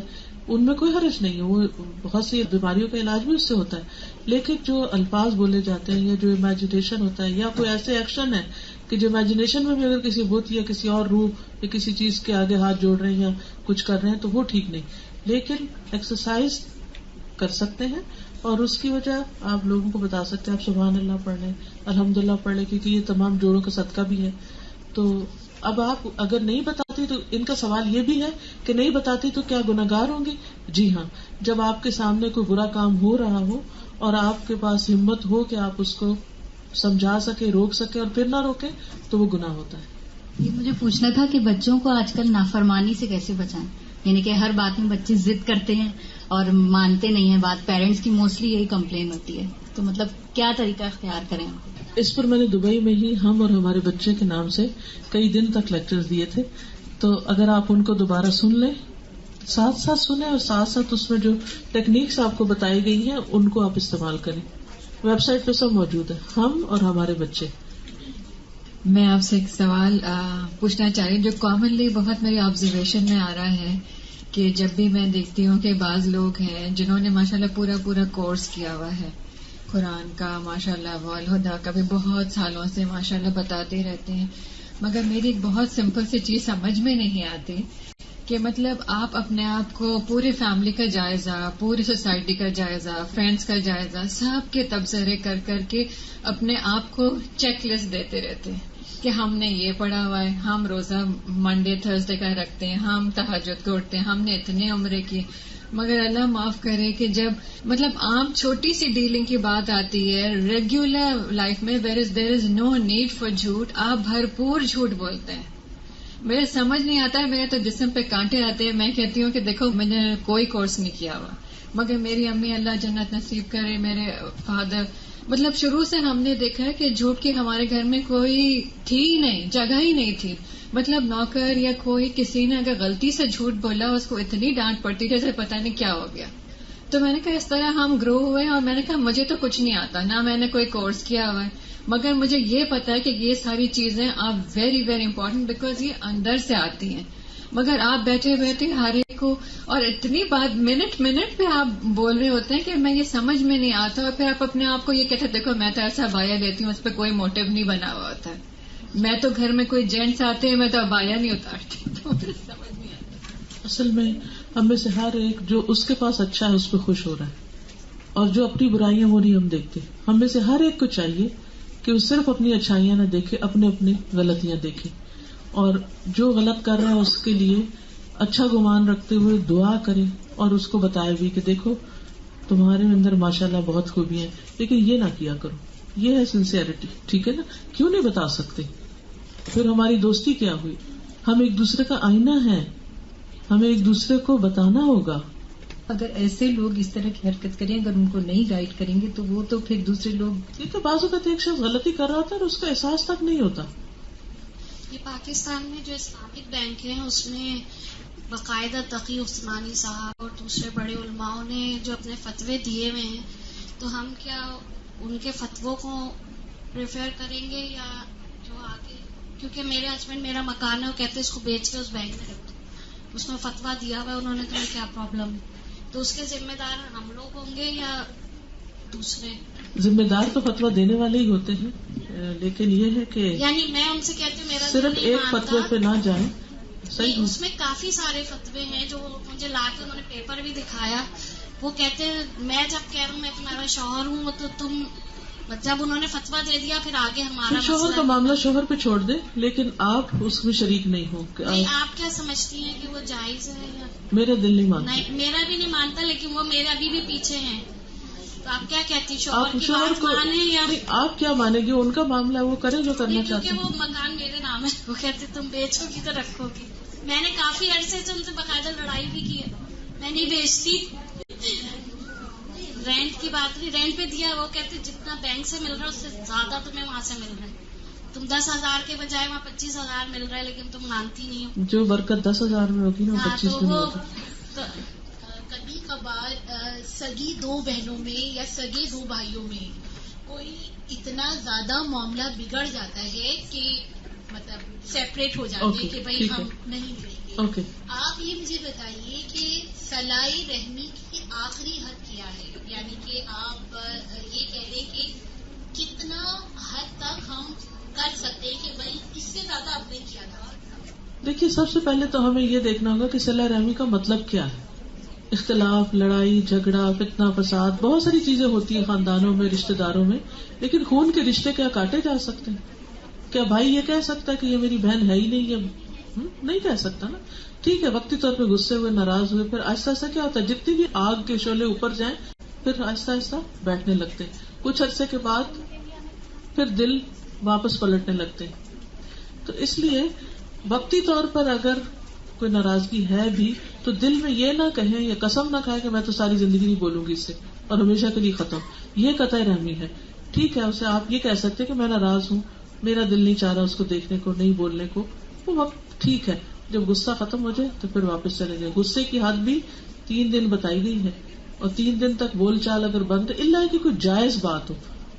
ان میں کوئی حرج نہیں ہے, وہ بہت سی بیماریوں کا علاج بھی اس سے ہوتا ہے. لیکن جو الفاظ بولے جاتے ہیں یا جو امیجنیشن ہوتا ہے یا کوئی ایسے ایکشن ہے کہ جو امیجنیشن میں بھی اگر کسی بت یا کسی اور روح یا کسی چیز کے آگے ہاتھ جوڑ رہے ہیں یا کچھ کر رہے ہیں تو وہ ٹھیک نہیں. لیکن ایکسرسائز کر سکتے ہیں اور اس کی وجہ آپ لوگوں کو بتا سکتے ہیں. آپ سبحان اللہ پڑھ لیں, الحمدللہ پڑھ لیں, کیونکہ یہ تمام جوڑوں کا صدقہ بھی ہے. تو اب آپ اگر نہیں بتاتی تو ان کا سوال یہ بھی ہے کہ نہیں بتاتی تو کیا گناہگار ہوں گی؟ جی ہاں، جب آپ کے سامنے کوئی برا کام ہو رہا ہو اور آپ کے پاس ہمت ہو کہ آپ اس کو سمجھا سکے، روک سکے اور پھر نہ روکے تو وہ گناہ ہوتا ہے. یہ مجھے پوچھنا تھا کہ بچوں کو آج کل نافرمانی سے کیسے بچائیں؟ یعنی کہ ہر بات میں بچے ضد کرتے ہیں اور مانتے نہیں ہیں بات. پیرنٹس کی موسٹلی یہی کمپلین ہوتی ہے، تو مطلب کیا طریقہ اختیار کریں؟ اس پر میں نے دبئی میں ہی ہم اور ہمارے بچے کے نام سے کئی دن تک لیکچرز دیے تھے، تو اگر آپ ان کو دوبارہ سن لیں، ساتھ ساتھ سنیں اور ساتھ ساتھ اس میں جو ٹیکنیکس آپ کو بتائی گئی ہیں ان کو آپ استعمال کریں. ویب سائٹ پہ سب موجود ہے، ہم اور ہمارے بچے. میں آپ سے ایک سوال پوچھنا چاہ رہی ہوں جو کامنلی بہت میری آبزرویشن میں آ رہا ہے کہ جب بھی میں دیکھتی ہوں کہ بعض لوگ ہیں جنہوں نے ماشاءاللہ پورا کورس کیا ہوا ہے قرآن کا، ماشاءاللہ والہدا کا بھی بہت سالوں سے ماشاءاللہ بتاتے رہتے ہیں، مگر میری ایک بہت سمپل سی چیز سمجھ میں نہیں آتی کہ مطلب آپ اپنے آپ کو پوری فیملی کا جائزہ، پوری سوسائٹی کا جائزہ، فرینڈز کا جائزہ، سب کے تبصرے کر کے اپنے آپ کو چیک لسٹ دیتے رہتے ہیں کہ ہم نے یہ پڑھا ہوا ہے، ہم روزہ منڈے تھرسڈے کا رکھتے ہیں، ہم تہجد کو اٹھتے ہیں، ہم نے اتنے عمرے کی. مگر اللہ معاف کرے کہ جب مطلب عام چھوٹی سی ڈیلنگ کی بات آتی ہے ریگولر لائف میں دیر از نو نیڈ فار جھوٹ، آپ بھرپور جھوٹ بولتے ہیں. میرے سمجھ نہیں آتا ہے، میرے تو جسم پہ کانٹے آتے ہیں. میں کہتی ہوں کہ دیکھو میں نے کوئی کورس نہیں کیا ہوا، مگر میری امی اللہ جنت نصیب کرے، میرے فادر، مطلب شروع سے ہم نے دیکھا ہے کہ جھوٹ کی ہمارے گھر میں کوئی تھی ہی نہیں، جگہ ہی نہیں تھی. مطلب نوکر یا کوئی کسی نے اگر غلطی سے جھوٹ بولا اس کو اتنی ڈانٹ پڑتی جیسے پتہ نہیں کیا ہو گیا. تو میں نے کہا اس طرح ہم گرو ہوئے اور میں نے کہا مجھے تو کچھ نہیں آتا، نہ میں نے کوئی کورس کیا ہوا ہے، مگر مجھے یہ پتا ہے کہ یہ ساری چیزیں آپ ویری ویری امپورٹنٹ بیکاز یہ اندر سے آتی ہیں. مگر آپ بیٹھے ہر ایک کو اور اتنی بات منٹ پہ آپ بول رہے ہوتے ہیں کہ میں یہ سمجھ میں نہیں آتا، اور پھر آپ اپنے آپ کو یہ کہتے ہیں دیکھو میں تو ایسا ابایا لیتی ہوں، اس پہ کوئی موٹیو نہیں بنا ہوا ہوتا ہے. میں تو گھر میں کوئی جینٹس آتے ہیں میں تو ابایا نہیں اتارتی، تو مجھے سمجھ نہیں آتا. اصل میں ہم میں سے ہر ایک جو اس کے پاس اچھا ہے اس پہ خوش ہو رہا ہے، اور جو اپنی برائیاں وہ نہیں ہم دیکھتے. ہم میں سے ہر ایک کو چاہیے کہ وہ صرف اپنی اچھائیاں نہ دیکھے، اپنی غلطیاں دیکھے، اور جو غلط کر رہا ہے اس کے لیے اچھا گمان رکھتے ہوئے دعا کرے اور اس کو بتائے بھی کہ دیکھو تمہارے اندر ماشاءاللہ بہت خوبیاں ہیں، لیکن یہ نہ کیا کرو. یہ ہے سنسیئرٹی، ٹھیک ہے نا؟ کیوں نہیں بتا سکتے؟ پھر ہماری دوستی کیا ہوئی؟ ہم ایک دوسرے کا آئینہ ہیں، ہمیں ایک دوسرے کو بتانا ہوگا. اگر ایسے لوگ اس طرح کی حرکت کریں، اگر ان کو نہیں گائیڈ کریں گے تو وہ تو پھر دوسرے لوگ. یہ تو بعض اوقات ایک شخص غلطی کر رہا ہوتا ہے اور اس کا احساس تک نہیں ہوتا. یہ پاکستان میں جو اسلامک بینک ہیں اس میں باقاعدہ تقی عثمانی صاحب اور دوسرے بڑے علماؤں نے جو اپنے فتوے دیے ہوئے ہیں، تو ہم کیا ان کے فتووں کو پریفر کریں گے یا جو آگے، کیونکہ میرے ہسبینڈ میرا مکان ہے، وہ کہتے ہیں اس کو بیچ کے اس بینک میں رکھ دو، اس میں فتوا دیا ہوا ہے انہوں نے، تمہیں کیا پرابلم ہے؟ تو اس کے ذمہ دار ہم لوگ ہوں گے یا دوسرے؟ ذمہ دار تو فتوا دینے والے ہی ہوتے ہیں، لیکن یہ ہے کہ یعنی میں ان سے کہتی ہوں میرا صرف ایک فتوے پہ نہ جائیں. صحیح، اس میں کافی سارے فتوے ہیں جو مجھے لا کے انہوں نے پیپر بھی دکھایا. وہ کہتے ہیں میں جب کہہ رہا ہوں میں تمہارا شوہر ہوں تو تم، جب انہوں نے فتوا دے دیا پھر آگے ہمارا شوہر کا معاملہ شوہر پہ چھوڑ دیں، لیکن آپ اس میں شریک نہیں ہو. آپ کیا سمجھتی ہیں کہ وہ جائز ہے یا؟ میرا دل نہیں مانتا. نہیں، میرا بھی نہیں مانتا، لیکن وہ میرے ابھی بھی پیچھے ہیں. تو آپ کیا کہتی ہیں، شوہر کی بات مانیں یا؟ آپ کیا مانیں گے؟ ان کا معاملہ ہے، وہ کریں جو کرنا چاہتے ہیں. کیونکہ وہ مکان میرے نام ہے، وہ کہتے تم بیچو گی تو رکھو گی. میں نے کافی عرصے سے ان سے باقاعدہ لڑائی بھی کی ہے، میں نہیں بیچتی. رینٹ کی بات نہیں، رینٹ پہ دیا، وہ کہتے جتنا بینک سے مل رہا ہے اس سے زیادہ تمہیں وہاں سے مل رہا ہے. تم 10,000 کے بجائے وہاں 25,000 مل رہا ہے، لیکن تم مانتی نہیں ہو. جو برکت 10,000 میں ہوگی نا 25 میں ہوگی. کبھی کبھار سگی دو بہنوں میں یا سگے دو بھائیوں میں کوئی اتنا زیادہ معاملہ بگڑ جاتا ہے کہ مطلب سیپریٹ ہو جاتے ہیں کہ بھائی ہم نہیں ملیں گے. آپ یہ مجھے بتائیے کہ صلہ رحمی کی آخری حد کیا ہے؟ یعنی کہ آپ یہ کہہ رہے کہ کتنا حد تک ہم کر سکتے ہیں کہ بھائی اس سے زیادہ آپ نے کیا تھا؟ دیکھیے، سب سے پہلے تو ہمیں یہ دیکھنا ہوگا کہ صلہ رحمی کا مطلب کیا ہے. اختلاف، لڑائی جھگڑا، فتنہ فساد، بہت ساری چیزیں ہوتی ہیں خاندانوں میں، رشتہ داروں میں، لیکن خون کے رشتے کیا کاٹے جا سکتے ہیں؟ کیا بھائی یہ کہہ سکتا ہے کہ یہ میری بہن ہے ہی نہیں؟ یہ نہیں کہہ سکتا نا. ٹھیک ہے وقتی طور پہ غصے ہوئے ناراض ہوئے, پھر آہستہ آہستہ کیا ہوتا ہے جتنی بھی آگ کے شعلے اوپر جائیں پھر آہستہ آہستہ بیٹھنے لگتے, کچھ عرصے کے بعد پھر دل واپس پلٹنے لگتے. تو اس لیے وقتی طور پر اگر کوئی ناراضگی ہے بھی تو دل میں یہ نہ کہیں یا قسم نہ کھائے کہ میں تو ساری زندگی نہیں بولوں گی اس سے اور ہمیشہ کے لیے ختم. یہ قطع رحمی ہے. ٹھیک ہے اسے آپ یہ کہہ سکتے کہ میں ناراض ہوں, میرا دل نہیں چاہ رہا اس کو دیکھنے کو, نہیں بولنے کو. وہ وقت ٹھیک ہے, جب غصہ ختم ہو جائے تو پھر واپس چلے جائے. غصے کی حد بھی 3 دن بتائی گئی ہے, اور 3 دن تک بول چال اگر بند, الا کہ کوئی جائز بات ہو,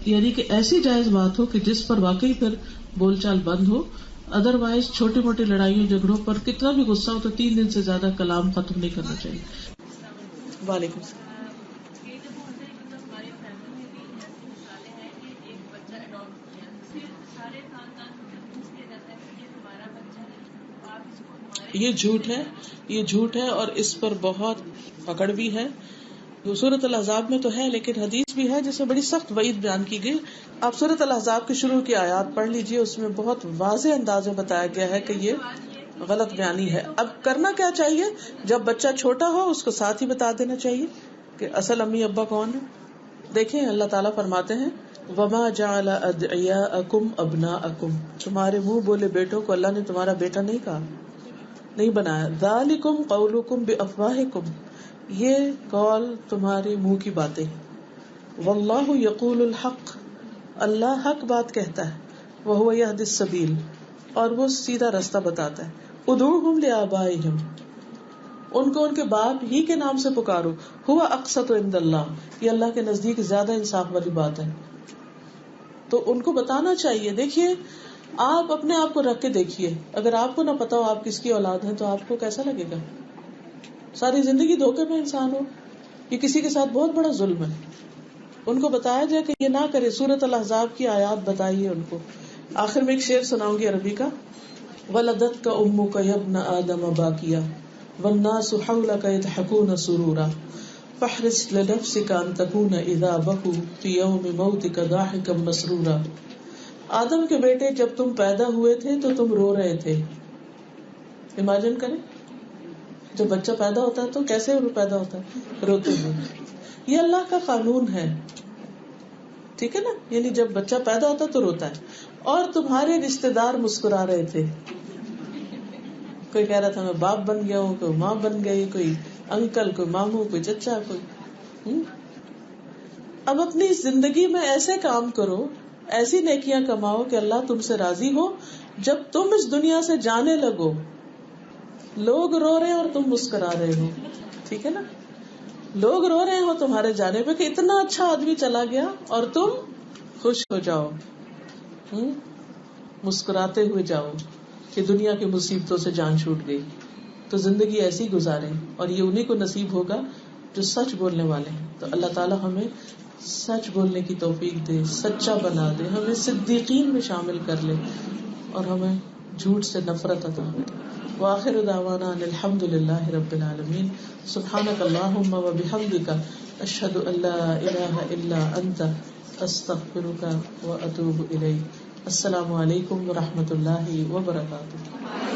یعنی کہ ایسی جائز بات ہو کہ جس پر واقعی پھر بول چال بند ہو. ادروائز چھوٹی موٹی لڑائیوں جھگڑوں پر کتنا بھی غصہ ہو تو 3 دن سے زیادہ کلام ختم نہیں کرنا چاہیے. وعلیکم السلام. یہ جھوٹ ہے اور اس پر بہت پکڑ بھی ہے. سورۃ الاحزاب میں تو ہے لیکن حدیث بھی ہے جس میں بڑی سخت وعید بیان کی گئی. آپ سورۃ الاحزاب کی شروع کی آیات پڑھ لیجئے, اس میں بہت واضح انداز میں بتایا گیا ہے کہ یہ غلط بیانی ہے. اب کرنا کیا چاہیے, جب بچہ چھوٹا ہو اس کو ساتھ ہی بتا دینا چاہیے کہ اصل امی ابا کون ہے. دیکھیں اللہ تعالیٰ فرماتے ہیں وما جعل ادعیاءکم ابناءکم, تمہارے منہ بولے بیٹوں کو اللہ نے تمہارا بیٹا نہیں کہا, نہیں بنایا. ذالکم قولکم بافواہکم, یہ قول تمہارے منہ کی باتیں. واللہ یقول الحق, اللہ حق بات کہتا ہے. وہو یہدی السبیل, اور وہ سیدھا راستہ بتاتا ہے. ادعوہم لآبائہم, ان کو ان کے باپ ہی کے نام سے پکارو. ہوا اقسط عند اللہ, یہ اللہ کے نزدیک زیادہ انصاف والی بات ہے. تو ان کو بتانا چاہیے. دیکھیے آپ اپنے آپ کو رکھ کے دیکھیے, اگر آپ کو نہ پتا ہو آپ کس کی اولاد ہیں تو آپ کو کیسا لگے گا. ساری زندگی دھوکے میں انسان ہو, یہ کسی کے ساتھ بہت بڑا ظلم ہے. ان کو بتایا جائے کہ یہ نہ کرے. سورۃ الاحزاب کی آیات بتائیے ان کو. آخر میں ایک شعر سناؤں گی عربی کا. ولدتک امک یا ابن آدم باکیا والناس حولک یضحکون سرورا فاحرص لنفسک ان تکون اذا بکوا فی یوم موتک ضاحکا مسرورا. آدم کے بیٹے جب تم پیدا ہوئے تھے تو تم رو رہے تھے. امیجن کریں جب بچہ پیدا ہوتا ہے تو کیسے پیدا ہوتا ہے, روتے ہوئے. یہ اللہ کا قانون ہے, ٹھیک ہے نا. یعنی جب بچہ پیدا ہوتا ہے تو روتا ہے. اور تمہارے رشتہ دار مسکرا رہے تھے. کوئی کہہ رہا تھا میں باپ بن گیا ہوں, کوئی ماں بن گئی, کوئی انکل, کوئی ماموں, کوئی چچا, کوئی. اب اپنی زندگی میں ایسے کام کرو, ایسی نیکیاں کماؤ کہ اللہ تم سے راضی ہو. جب تم اس دنیا سے جانے لگو لوگ رو رہے ہیں اور تم مسکرا رہے ہو, ٹھیک ہے نا. لوگ رو رہے ہو تمہارے جانے پہ کہ اتنا اچھا آدمی چلا گیا, اور تم خوش ہو جاؤ, مسکراتے ہوئے جاؤ کہ دنیا کی مصیبتوں سے جان چھوٹ گئی. تو زندگی ایسی گزاریں, اور یہ انہیں کو نصیب ہوگا جو سچ بولنے والے ہیں. تو اللہ تعالیٰ ہمیں سچ بولنے کی توفیق دے, سچا بنا دے, ہمیں صدیقین میں شامل کر لے, اور ہمیں جھوٹ سے نفرت عطا کرے. وآخر دعوانا ان الحمد للہ رب العالمین. سبحانک اللہم وبحمدک اشہد ان لا الہ الا انت استغفرک واتوب الیک. السلام علیکم ورحمۃ اللہ وبرکاتہ.